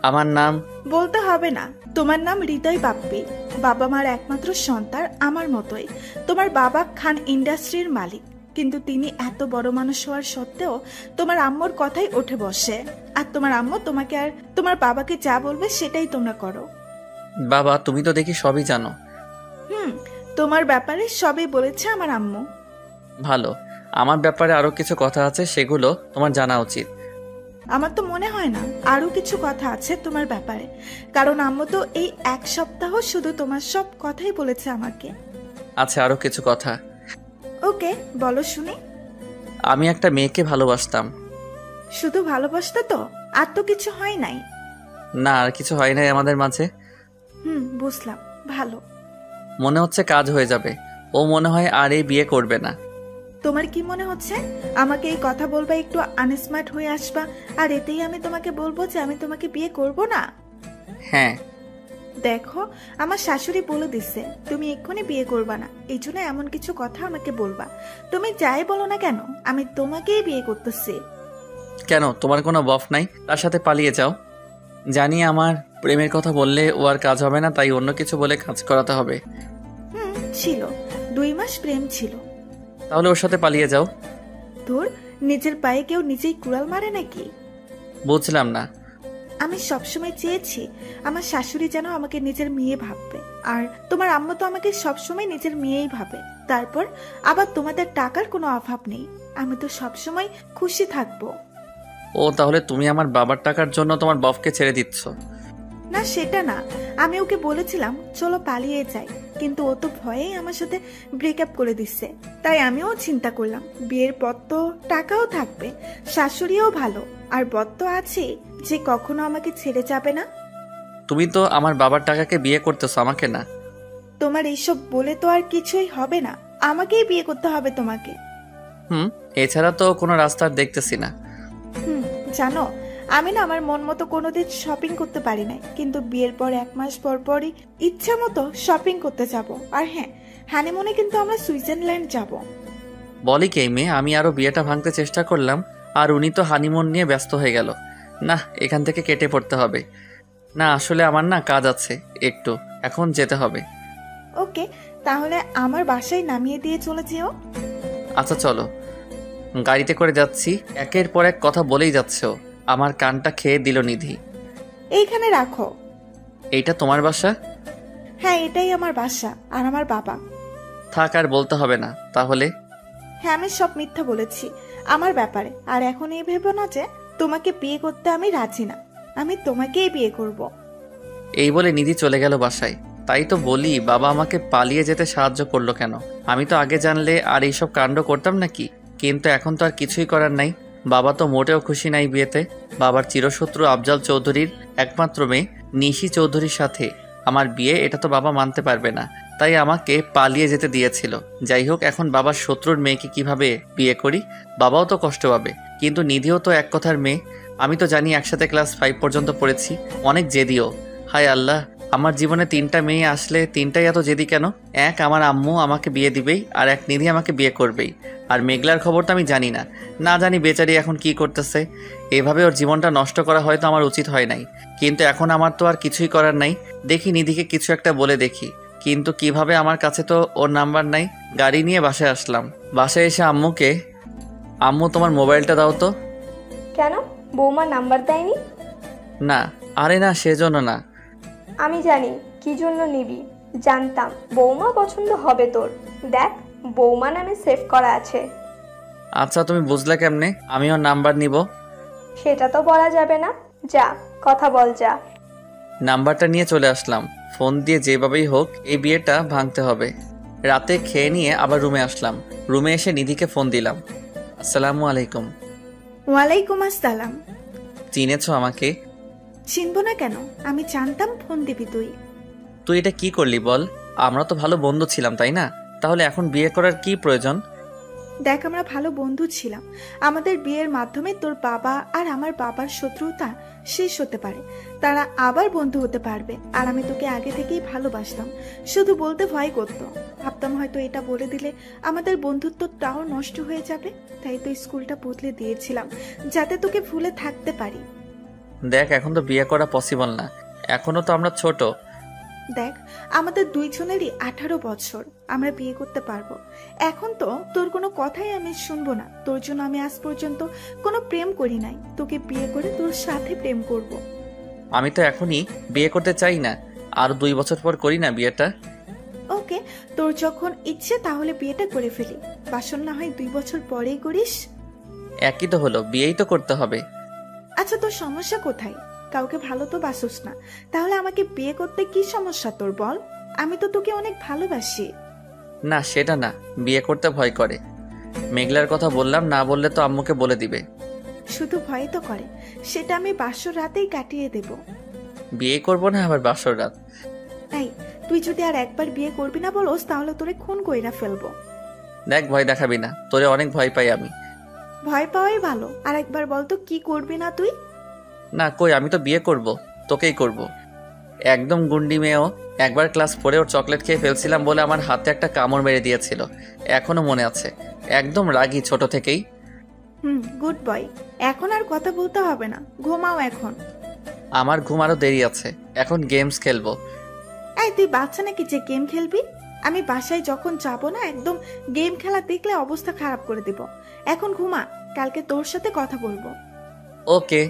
আমার নাম? বলতে হবে না, তোমার নাম হৃদয় বাপ্পি। বাবা মার একমাত্র সন্তান, আমার মতোই। তোমার বাবা খান ইন্ডাস্ট্রির মালিক, কিন্তু তিনি এত বড় মানুষ হওয়ার সত্ত্বেও তোমার আম্মুর কথাই ওঠে বসে। আর তোমার আম্মু তোমাকে আর তোমার বাবাকে যা বলবে সেটাই তোমরা করো। বাবা, তুমি তো দেখি সবই জানো। তোমার ব্যাপারে সবই বলেছে আমার আম্মু। ভালো, আমার ব্যাপারে আরো কিছু কথা আছে, সেগুলো তোমার জানা উচিত। আমার তো মনে হয় না আরো কিছু কথা আছে তোমার ব্যাপারে, কারণ আম্মু তো এই এক সপ্তাহ শুধু তোমার সব কথাই বলেছে আমাকে। আচ্ছা, আরো কিছু কথা। ওকে, বলো শুনি। আমি একটা মেয়েকে ভালোবাসতাম। শুধু ভালোবাসতে তো, আর তো কিছু হয় নাই? না, আর কিছু হয় নাই আমাদের মাঝে। বুঝলাম, ভালো। মনে হচ্ছে কাজ হয়ে যাবে। ও মনে হয় আর এই বিয়ে করবে না। তোমার কি মনে হচ্ছে আমাকে এই কথা বলবা, একটু আনস্মার্ট হয়ে আসবা, আর এতেই আমি তোমাকে বলবো যে আমি তোমাকে বিয়ে করব না? হ্যাঁ। দেখো, আমার শাশুড়ি বলে দিচ্ছে তুমি এক্ষুনি বিয়ে করবা না, এই জন্য এমন কিছু কথা আমাকে বলবা। তুমি যাই বলো না কেন, আমি তোমাকেই বিয়ে করতেছি। কেন, তোমার কোনো বফ নাই? তার সাথে পালিয়ে যাও। জানি আমার প্রেমের কথা বললে ও আর কাজ হবে না, তাই অন্য কিছু বলে কাজ করাতে হবে। ছিল 2 মাস প্রেম ছিল। তাহলে ওর সাথে পালিয়ে যাও। তোর নিজের পায়ে কেউ নিজেই কুড়াল মারে নাকি? বুঝলাম না। আমি সবসময় চেয়েছি আমার শাশুড়ি যেন আমাকে নিজের মেয়ে ভাববে, আর তোমার আম্মু তো আমাকে সবসময় নিজের মেয়েই ভাবে। তারপর আবার তোমাদের টাকার কোনো অভাব নেই, আমি তো সবসময় খুশি থাকবো। ও, তাহলে তুমি আমার বাবার টাকার জন্য তোমার বফকে ছেড়ে দিচ্ছ? না সেটা না, আমি ওকে বলেছিলাম চলো পালিয়ে যাই, কিন্তু ও তো ভয়েই আমার সাথে ব্রেকআপ করে দিচ্ছে। তাই আমিও চিন্তা করলাম বিয়ের পর তো টাকাও থাকবে, শাশুড়িও ভালো, আর বর তো আছে যে কখনো আমাকে ছেড়ে যাবে না। তুমি তো আমার বাবার টাকাকে বিয়ে করতেছো, আমাকে না। তোমার এইসব বলে তো আর কিছুই হবে না, আমাকেই বিয়ে করতে হবে তোমাকে। এছাড়া তো কোনো রাস্তা আর দেখতেছি না। জানো, আমি না আমার মন মতো কোনোদিন শপিং করতে পারি নাই, কিন্তু বিয়ের পর 1 মাস পর পরই ইচ্ছা মতো শপিং করতে যাব। আর হ্যাঁ, হানিমুনে কিন্তু আমরা সুইজারল্যান্ড যাব। বলি কি এই মেয়ে, আমি আরো বিয়েটা ভাঙতে চেষ্টা করলাম আর উনি তো হানিমুন নিয়ে ব্যস্ত হয়ে গেল। না, এখান থেকে কেটে পড়তে হবে। না আসলে আমার না কাজ আছে একটু, এখন যেতে হবে। ওকে, তাহলে আমার বাসায় নামিয়ে দিয়ে চলে যেও। আচ্ছা চলো। গাড়িতে করে যাচ্ছি, একের পর এক কথা বলেই যাচ্ছে ও। আমার কানটা খেয়ে দিল নিধি। এইখানে রাখো। এইটা তোমার বাসা? হ্যাঁ, এটাই আমার বাসা আর আমার বাবা। থাক, আর বলতে হবে না তাহলে। হ্যাঁ, আমি সব মিথ্যা বলেছি আমার ব্যাপারে। আর এখন এই ভেবো না যে তোমাকে বিয়ে করতে আমি রাজি না, আমি তোমাকেই বিয়ে করব। এই বলে নিধি চলে গেল বাসায়। তাই তো বলি, বাবা আমাকে পালিয়ে যেতে সাহায্য করলো কেন? আমি তো আগে জানলে আর এইসব কাণ্ড করতাম নাকি? কিন্তু এখন তো আর কিছুই করার নাই। বাবা তো মোটেও খুশি নাই বিয়েতে। বাবার চিরশত্রু আফজাল চৌধুরীর একমাত্র মেয়ে নিশি চৌধুরীর সাথে আমার বিয়ে, এটা তো বাবা মানতে পারবে না। তাই আমাকে পালিয়ে যেতে দিয়েছিল। যাই হোক, এখন বাবার শত্রুর মেয়েকে কিভাবে বিয়ে করি? বাবাও তো কষ্ট পাবে, কিন্তু নিধিও তো এক কথার মেয়ে। আমি তো জানি একসাথে ক্লাস 5 পর্যন্ত পড়েছি। অনেক জেদিও। হায় আল্লাহ, আমার জীবনে 3টা মেয়ে আসলে 3টাই এত জেদি কেন? এক আমার আম্মু আমাকে বিয়ে দিবেই, আর এক নিধি আমাকে বিয়ে করবেই। আর মেঘলার খবর তো আমি জানি না, না জানি বেচারি এখন কি করতেছে। এভাবে ওর জীবনটা নষ্ট করা হয়তো আমার উচিত হয় নাই, কিন্তু এখন আমার তো আর কিছুই করার নাই। দেখি নিধিকে কিছু একটা বলে দেখি, কিন্তু কিভাবে? আমার কাছে তো ওর নাম্বার নাই। গাড়ি নিয়ে বাসায় আসলাম। বাসায় এসে আম্মুকে, আম্মু তোমার মোবাইলটা দাও তো। কেন, বৌমা নাম্বার দেয়নি? না, আরে না, সেজন্য না। আমি জানি কি জন্য নিবি, জানতাম বৌমা পছন্দ হবে তোর। দেখ, বৌমা নামে সেভ করা আছে। আচ্ছা, তুমি বুঝলে কেমনে আমি ওর নাম্বার নিব? সেটা তো বলা যাবে না, যা কথা বল যা। নাম্বারটা নিয়ে চলে আসলাম। ফোন দিয়ে যেভাবেই হোক এই বিয়েটা ভাঙতে হবে। রাতে খেয়ে নিয়ে আবার রুমে আসলাম। রুমে এসে নিধিকে ফোন দিলাম। আসসালামু আলাইকুম। ওয়ালাইকুম আসসালাম। চিনেছো আমাকে? চিনবো না কেন, আমি জানতাম ফোন দিবি তুই। তুই এটা কি করলি বল? আমরা তো ভালো বন্ধু ছিলাম, তাই না? তাহলে এখন বিয়ে করার কি প্রয়োজন? দেখ, আমরা ভালো বন্ধু ছিলাম। আমাদের বিয়ের মাধ্যমে তোর বাবা আর আমার বাবার শত্রুতা শেষ হতে পারে, তারা আবার বন্ধু হতে পারবে। আর আমি তোকে আগে থেকেই ভালোবাসতাম, শুধু বলতে ভয় করতো। ভাবতাম হয়তো এটা বলে দিলে আমাদের বন্ধুত্বটাও নষ্ট হয়ে যাবে, তাই তো স্কুলটা বদলে দিয়েছিলাম যাতে তোকে ভুলে থাকতে পারি। দেখ, এখন তো বিয়ে করা পসিবল না, এখনো তো আমরা ছোট। দেখ, আমাদের দুইজনেরই 18 বছর, আমরা বিয়ে করতে পারবো। এখন তো তোর কোনো কথাই আমি শুনবো না। তোর জন্য আমি আজ পর্যন্ত কোনো প্রেম করি নাই, তোকে বিয়ে করে তোর সাথে প্রেম করব। আমি তো এখনই বিয়ে করতে চাই না, আর 2 বছর পর করি না বিয়েটা। ওকে, তোর যখন ইচ্ছে তাহলে বিয়েটা করে ফেলি। বাসন না হয় 2 বছর পরেই করিস। একই তো হলো, বিয়েই তো করতে হবে। আচ্ছা, তোর সমস্যা কোথায়? কাউকে ভালো তো বাসুস না, তাহলে আমাকে বিয়ে করতে কি সমস্যা তোর বল? আমি তো তোকে অনেক ভালোবাসি। না, সেটা না, বিয়ে করতে ভয় করে। মেঘলার কথা বললাম, না বললে তো আম্মুকে বলে দিবে। শুধু ভয় তো করে, সেটা আমি বাসর রাতেই কাটিয়ে দেব। বিয়ে করবো না আবার বাসর রাত? এই, তুই যদি আর একবার বিয়ে করবি না বলোস, তাহলে তোরে খুন কইরা ফেলবো। দেখ, ভয় দেখাবি না, তোরে অনেক ভয় পাই আমি। ভয় পাওয়াই ভালো। আর একবার বলতো কি করবি না তুই? না কই, আমি তো বিয়ে করব, তোকেই করব। একদম গুন্ডি মেয়েও। একবার ক্লাস 4 ওর চকলেট খেয়ে ফেলছিলাম বলে আমার হাতে একটা কামড় মেরে দিয়েছিল, এখনো মনে আছে। একদম রাগী ছোট থেকেই। Good boy. এখন আর কথা বলতে হবে না, ঘুমাও এখন। আমার ঘুম আরো দেরি আছে, এখন গেমস খেলবো। এই, তুই বাচ্চা নাকি যে গেম খেলবি? আমি বাসায় যখন যাবো না, একদম গেম খেলা দেখলে অবস্থা খারাপ করে দিব। এখন ঘুমা, কালকে তোর সাথে কথা বলবো। ওকে।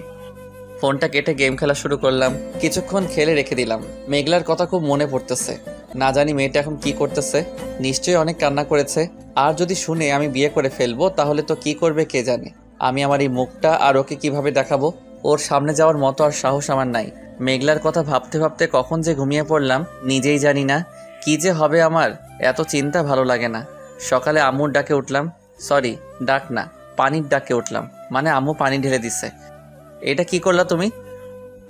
ফোনটা কেটে গেম খেলা শুরু করলাম। কিছুক্ষণ খেলে রেখে দিলাম। মেঘলার কথা খুব মনে পড়তেছে। না জানি মেয়েটা এখন কি করতেছে, নিশ্চয়ই অনেক কান্না করেছে। আর যদি শুনে আমি বিয়ে করে ফেলবো, তাহলে তো কি করবে কে জানে। আমি আমার এই মুখটা আর ওকে কিভাবে দেখাবো? ওর সামনে যাওয়ার মতো আর সাহস আমার নাই। মেঘলার কথা ভাবতে ভাবতে কখন যে ঘুমিয়ে পড়লাম নিজেই জানি না। কি যে হবে আমার, এত চিন্তা ভালো লাগে না। সকালে আম্মুর ডাকে উঠলাম, সরি ডাক না, পানির ডাকে উঠলাম, মানে আম্মু পানি ঢেলে দিছে। এটা কি করলা তুমি?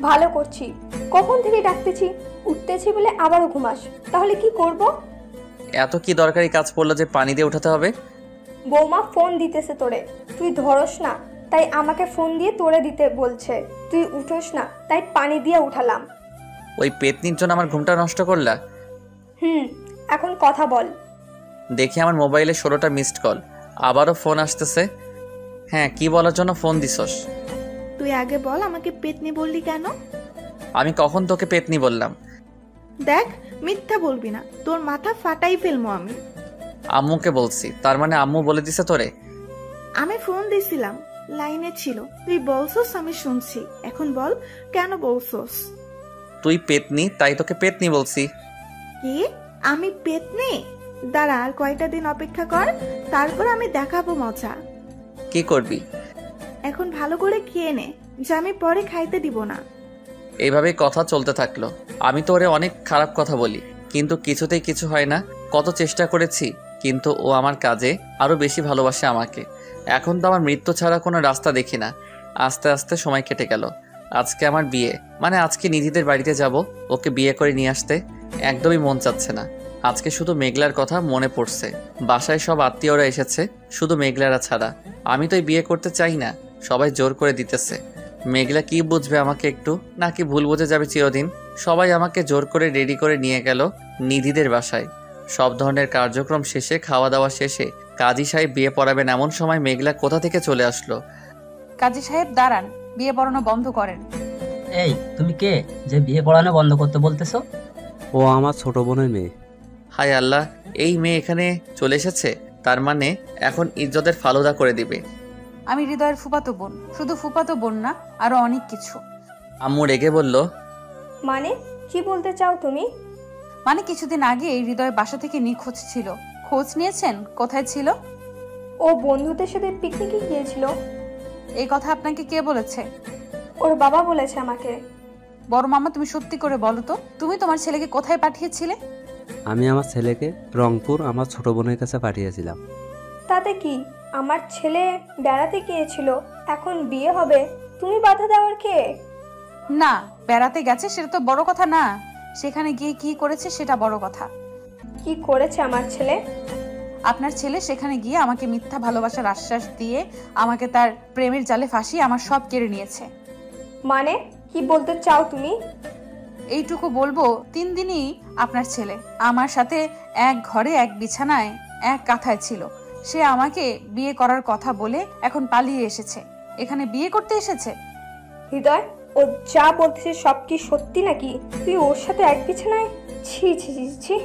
ভালো করছি। কখন থেকে ডাকতেছি, উঠতেছি বলে আবারও ঘুমাস, তাহলে কি করব? এত কি দরকারি কাজ পড়লো যে পানি দিয়ে উঠাতে হবে? বৌমা ফোন দিতেছে তোরে, তুই ধরস না, তাই আমাকে ফোন দিয়ে তোরে দিতে বলছে। তুই উঠোস না, তাই পানি দিয়ে উঠালাম। ওই পেতনির জন্য আমার ঘুমটা নষ্ট করলা? এখন কথা বল। দেখি আমার মোবাইলে 16টা মিসড কল, আবারও ফোন আসতেছে। হ্যাঁ, কি বলার জন্য ফোন দিছস? তুই আগে বল আমাকে পেতনি বললি কেন? আমি কখন তোকে পেতনি বললাম? দেখ, মিথ্যা বলবি না, তোর মাথা ফাটাই ফেলবো আমি। আম্মুকে বলছি, তার মানে আম্মু বলে দিছে তোরে? আমি ফোন দিছিলাম, লাইনে ছিল, তুই বলছস, আমি শুনছি। এখন বল কেন বলছস? তুই পেতনি, তাই তোকে পেতনি বলছি। কি? আমি পেতনি? দাঁড়া, আর কয়টা দিন অপেক্ষা কর, তারপর আমি দেখাবো মজা। কি করবি? এখন ভালো করে খেয়ে নে, যে আমি পরে খাইতে দিব না। এইভাবেই কথা চলতে থাকলো। আমি তো ওরে অনেক খারাপ কথা বলি, কিন্তু কিছুতেই কিছু হয় না। কত চেষ্টা করেছি, কিন্তু ও আমার কাজে আরো বেশি ভালোবাসে আমাকে। এখন তো আমার মৃত্যু ছাড়া কোনো রাস্তা দেখি না। আস্তে আস্তে সময় কেটে গেল। আজকে আমার বিয়ে, মানে আজকে নিধিদের বাড়িতে যাব ওকে বিয়ে করে নিয়ে আসতে। একদমই মন চাচ্ছে না। আজকে শুধু মেঘলার কথা মনে পড়ছে। বাসায় সব আত্মীয়রা এসেছে, শুধু মেঘলারা ছাড়া। আমি তো বিয়ে করতে চাই না, সবাই জোর করে দিতেছে। মেঘলা কি বুঝবে আমাকে একটু, নাকি ভুল বুঝে যাবে চিরদিন? সবাই আমাকে জোর করে রেডি করে নিয়ে গেল নিধিদের বাসায়। সব ধরনের কার্যক্রম শেষে, খাওয়া দাওয়া শেষে কাজী সাহেব বিয়ে পড়াবেন এমন সময় মেঘলা কোথা থেকে চলে আসলো। কাজী সাহেব দাঁড়ান, বিয়ে পড়ানো বন্ধ করেন। এই তুমি কে যে বিয়ে পড়ানো বন্ধ করতে বলতেছো? ও আমার ছোট বোনের মেয়ে। হায় আল্লাহ, এই মেয়ে এখানে চলে এসেছে, তার মানে এখন ইজ্জতের ফালুদা করে দিবে। আমি হৃদয়ের ফুফাতো বোন, শুধু ফুফাতো বোন না, আরো অনেক কিছু। আম্মু রেগে বলল, মানে কি বলতে চাও তুমি? মানে কিছুদিন আগে হৃদয় বাসা থেকে নিখোঁজ ছিল, খোঁজ নিয়েছেন কোথায় ছিল? ও বন্ধুদের সাথে পিকনিকে গিয়েছিল। এই কথা আপনাকে কে বলেছে? ওর বাবা বলেছে আমাকে। বড় মামা, তুমি সত্যি করে বলো তো, তুমি তোমার ছেলেকে কোথায় পাঠিয়েছিলে? আমি আমার ছেলেকে রংপুর আমার ছোট বোনের কাছে পাঠিয়েছিলাম। তাতে কি, আমার ছেলে বেড়াতে গিয়েছিল, এখন বিয়ে হবে, তুমি বাধা দেওয়ার কে? না, বেড়াতে গেছে সেটা তো বড় কথা না, সেখানে গিয়ে কি করেছে সেটা বড় কথা। কি করেছে আমার ছেলে? আপনার ছেলে সেখানে গিয়ে আমাকে মিথ্যা ভালোবাসার আশ্বাস দিয়ে আমাকে তার প্রেমের জালে ফাঁসিয়ে আমার সব কেড়ে নিয়েছে। মানে কি বলতে চাও তুমি? এইটুকু বলবো, 3 দিনই আপনার ছেলে আমার সাথে এক ঘরে, এক বিছানায়, এক কাঁথায় ছিল। সে আমাকে বিয়ে করার কথা বলে এখন পালিয়ে এসেছে, এখানে বিয়ে করতে এসেছে। হৃদয়, ও যা বলতেছে সব কি সত্যি নাকি? তুই ওর সাথে এক বিছানায়? ছি ছি ছি ছি।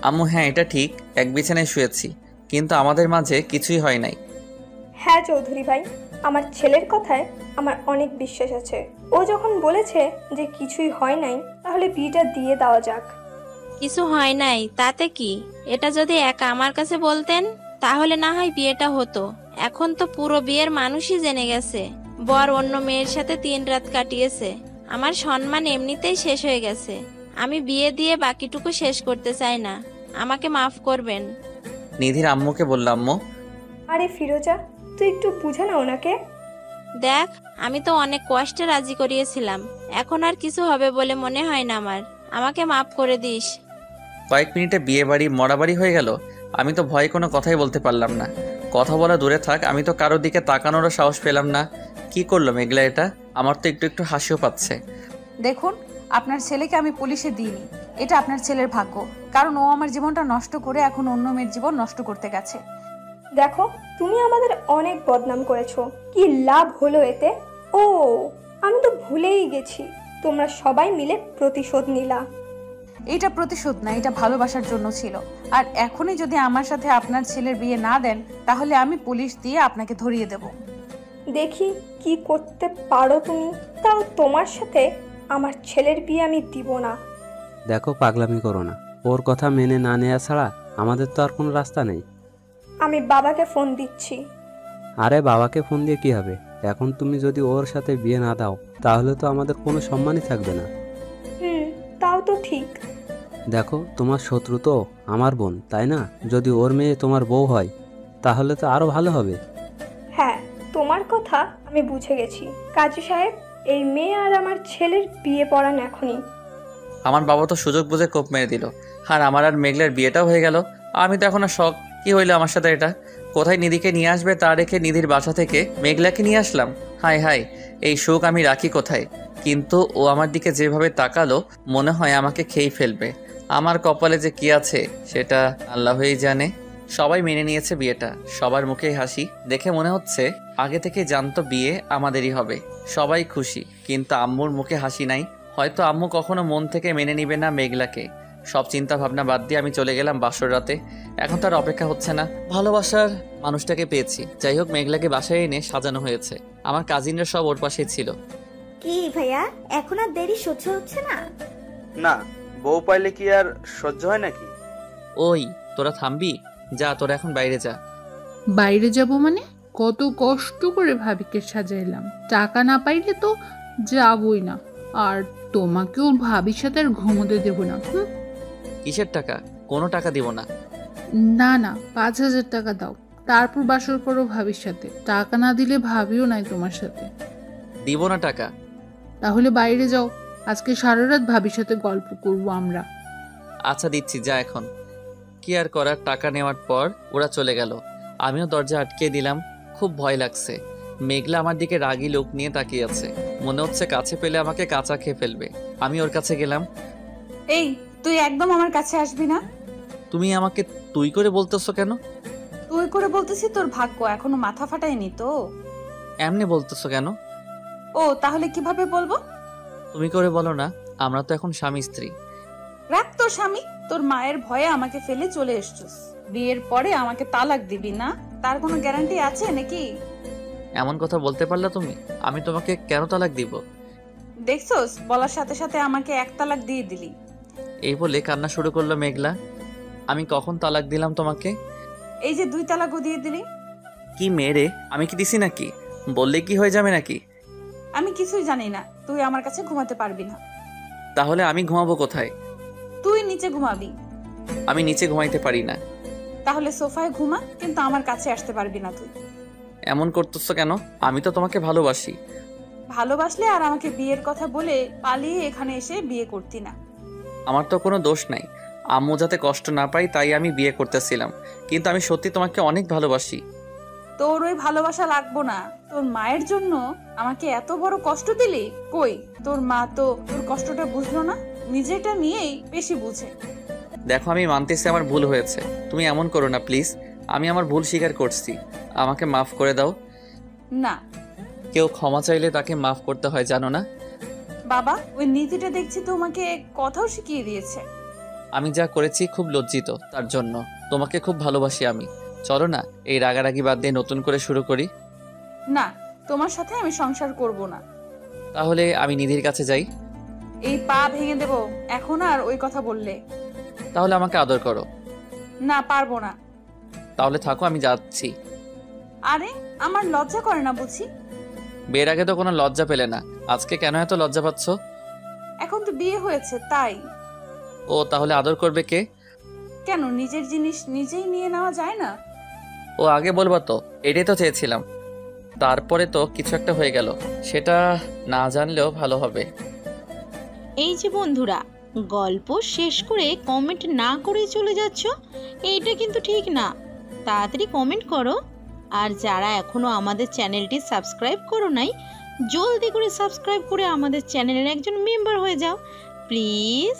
আম্মু হ্যাঁ, এটা ঠিক, এক বিছানায় শুয়েছি, কিন্তু আমাদের মাঝে কিছুই হয় নাই। হ্যাঁ চৌধুরী ভাই, আমার ছেলের কথায় আমার অনেক বিশ্বাস আছে। ও যখন বলেছে যে কিছুই হয় নাই, তাহলে বিয়েটা দিয়ে দেওয়া যাক। কিছু হয় নাই তাতে কি? এটা যদি একা আমার কাছে বলতেন তাহলে না হয় বিয়েটা হতো। এখন তো পুরো বিয়ের মানুষই জেনে গেছে বর অন্য মেয়ের সাথে 3 রাত কাটিয়েছে। আমার সম্মান এমনিতেই শেষ হয়ে গেছে। আমি বিয়ে দিয়ে বাকিটুকু শেষ করতে চাই না, আমাকে মাফ করবেন। নিধির আম্মুকে বললাম, আম্মু। আরে ফিরোজা, তুই একটু বুঝা না ওনাকে। দেখ, আমি তো অনেক কষ্টে রাজি করিয়েছিলাম, এখন আর কিছু হবে বলে মনে হয় না আমার, আমাকে মাফ করে দিস। কয়েক মিনিটে বিয়ে বাড়ি মরাবাড়ি হয়ে গেল। আমি তো ভয়ে কোনো কথাই বলতে পারলাম না। কথা বলা দূরে থাক, আমি তো কারোর দিকে তাকানোরও সাহস পেলাম না। কি করলো মেঘলা এটা? আমার তো একটু একটু হাসিও পাচ্ছে। দেখুন, আপনার ছেলেকে আমি পুলিশে দিইনি, এটা আপনার ছেলের ভাগ্য, কারণ ও আমার জীবনটা নষ্ট করে এখন অন্য মেয়ের জীবন নষ্ট করতে গেছে। দেখো, তুমি আমাদের অনেক বদনাম করেছো, কি লাভ হলো এতে? ও, আমি তো ভুলেই গেছি, তোমরা সবাই মিলে প্রতিশোধ নিলা। এটা প্রতিশোধ না, এটা ভালোবাসার জন্য ছিল। আর এখনই যদি আমার সাথে আপনার ছেলের বিয়ে না দেন, তাহলে আমি পুলিশ দিয়ে আপনাকে ধরিয়ে দেব। দেখি কি করতে পারো তুমি। তাও তোমার সাথে আমার ছেলের বিয়ে আমি দিব না। দেখো, পাগলামি করো না। ওর কথা মেনে না নেওয়া ছাড়া আমাদের তো আর কোনো রাস্তা নেই। আমি বাবাকে ফোন দিচ্ছি। আরে বাবাকে ফোন দিয়ে কি হবে? এখন তুমি যদি ওর সাথে বিয়ে না দাও তাহলে তো আমাদের কোনো সম্মানই থাকবে না। তাও তো ঠিক। দেখো, তোমার শত্রু তো আমার বোন, তাই না? যদি ওর মেয়ে তোমার বউ হয় তাহলে তো আরো ভালো হবে। হ্যাঁ, তোমার কথা আমি বুঝে গেছি। কাজী সাহেব, এই মেয়ে আর আমার ছেলের বিয়ে পড়ান এখনই। আমার বাবা তো সুযোগ বুঝে কোপ মেরে দিল, আর আমার আর মেঘলার বিয়েটাও হয়ে গেল। আমি তো এখন আর শখ, কি হইলো আমার সাথে এটা? কোথায় নিধিকে নিয়ে আসবে তা রেখে নিধির বাসা থেকে মেঘলাকে নিয়ে আসলাম। হাই হাই, এই সুখ আমি রাখি কোথায়? কিন্তু ও আমার দিকে যেভাবে তাকালো মনে হয় আমাকে খেয়ে ফেলবে। আমার কপালে যে কি আছে সেটা আল্লাহই জানে। সবাই মেনে নিয়েছে বিয়েটা, সবার মুখেই হাসি। দেখে মনে হচ্ছে আগে থেকে জানতো বিয়ে আমাদেরই হবে। সবাই খুশি, কিন্তু আম্মুর মুখে হাসি নাই। হয়তো আম্মু কখনো মন থেকে মেনে নিবে না মেঘলাকে। সব চিন্তা ভাবনা বাদ দিয়ে আমি চলে গেলাম বাসর রাতে। এখন তার অপেক্ষা হচ্ছে না, ভালোবাসার মানুষটাকে পেয়েছি। যাই হোক, মেঘলাকে বাসায় এনে সাজানো হয়েছে। আমার কাজিনরা সব ওর পাশেই ছিল। কি ভাইয়া, এখন আর দেরি সহ্য হচ্ছে না? না, বউ পাইলে কি আর সহ্য হয় নাকি? ওই তোরা থামবি? যা, তোরা এখন বাইরে যা। বাইরে যাব মানে? কত কষ্ট করে ভাবিকে সাজাইলাম, টাকা না পাইলে তো যাবই না। আর তোমাকেও ভাবির সাথে আর ঘুমোতে দেবো না। কিসের টাকা? কোনো টাকা দিব না। না না, 5,000 টাকা দাও, তারপর বাসর করো ভাবির সাথে। টাকা না দিলে ভাবিও নাই তোমার সাথে। দিব না টাকা। তাহলে বাইরে যাও, আজকে সারা রাত ভাবির সাথে গল্প করবো আমরা। আচ্ছা দিচ্ছি, যা এখন। কি আর করার, টাকা নেওয়ার পর ওরা চলে গেল। আমিও দরজা আটকে দিলাম। খুব ভয় লাগছে। মেঘলা আমার দিকে রাগী লোক নিয়ে তাকিয়ে আছে। মনে হচ্ছে কাছে পেলে আমাকে কাঁচা খেয়ে ফেলবে। আমি ওর কাছে গেলাম। এই, তুই একদম আমার কাছে আসবি না। তুমি আমাকে তুই করে বলতেছো কেন? তুই করে বলতেছি, তোর ভাগ্য এখনো মাথা ফাটায়নি তো। এমনি বলতেছো কেন? ও, তাহলে কিভাবে বলবো? তুমি করে বলো না, আমরা তো এখন স্বামী স্ত্রী। রাখ তোর স্বামী, তোর মায়ের ভয়ে আমাকে ফেলে চলে এসছিস। বিয়ের পরে আমাকে তালাক দিবি না, তার কোনো গ্যারান্টি আছে নাকি? এমন কথা বলতে পারলা তুমি? আমি তোমাকে কেন তালাক দিব? দেখছস, বলার সাথে সাথে আমাকে এক তালাক দিয়ে দিলি। এই বলে কান্না শুরু করলো মেঘলা। আমি কখন তালাক দিলাম তোমাকে? এই যে 2 তালাকও দিয়ে দিলি। কি মেরে, আমি কি দিছি নাকি? বললে কি হয়ে যাবে নাকি? আমি কিছুই জানি না, তুই আমার কাছে ঘুমাতে পারবি না। তাহলে আমি ঘুমাবো কোথায়? তুই নিচে ঘুমাবি। আমি নিচে ঘুমাইতে পারি না। তাহলে সোফায় ঘুমা, কিন্তু আমার কাছে আসতে পারবি না তুই। এমন করতেছো কেন? আমি তো তোমাকে ভালোবাসি। ভালোবাসলে আর আমাকে বিয়ের কথা বলে পালিয়ে এখানে এসে বিয়ে করতি না। আমার তো কোনো দোষ নাই। আম্মু যাতে কষ্ট না পাই তাই আমি বিয়ে করতেছিলাম, কিন্তু আমি সত্যি তোমাকে অনেক ভালোবাসি। তোর ওই ভালোবাসা লাগবো না। তোর মায়ের জন্য আমাকে এত বড় কষ্ট দিলি। কই, তোর মা তো তোর কষ্টটা বুঝলো না, নিজেটা নিয়েই বেশি বুঝে। দেখো, আমি মানতেছি আমার ভুল হয়েছে। তুমি এমন করো না প্লিজ। আমি আমার ভুল স্বীকার করছি, আমাকে মাফ করে দাও। না, কেউ ক্ষমা চাইলে তাকে মাফ করতে হয়, জানো না? বাবা, ওই নীতিটা দেখছি তোমাকে কথাও শিখিয়ে দিয়েছে। আমি যা করেছি খুব লজ্জিত তার জন্য। তোমাকে খুব ভালোবাসি আমি। চলো না, এই রাগারাগি বাদ দিয়ে নতুন করে শুরু করি। না, তোমার সাথে আমি সংসার করব না। তাহলে আমি নিধির কাছে যাই। এই পা ভেঙে দেব এখন আর ওই কথা বললে। তাহলে আমাকে আদর করো। না, পারবো না। তাহলে থাকো, আমি যাচ্ছি। আরে, আমার লজ্জা করে না বুঝি? বিয়ের আগে তো কোনো লজ্জা পেলে না, আজকে কেন এত লজ্জা পাচ্ছ? এখন তো বিয়ে হয়েছে তাই। ও, তাহলে আদর করবে কে? কেন, নিজের জিনিস নিজেই নিয়ে নেওয়া যায় না? ও, আগে বলবা তো, এটাই তো চেয়েছিলাম। তারপরে তো কিছু একটা হয়ে গেল, সেটা না জানলেও ভালো হবে। এই যে বন্ধুরা, গল্প শেষ করে কমেন্ট না করে চলে যাচ্ছ, এইটা কিন্তু ঠিক না। তাড়াতাড়ি কমেন্ট করো। আর যারা এখনো আমাদের চ্যানেলটি সাবস্ক্রাইব করো নাই, জলদি করে সাবস্ক্রাইব করে আমাদের চ্যানেলের একজন মেম্বার হয়ে যাও প্লিজ।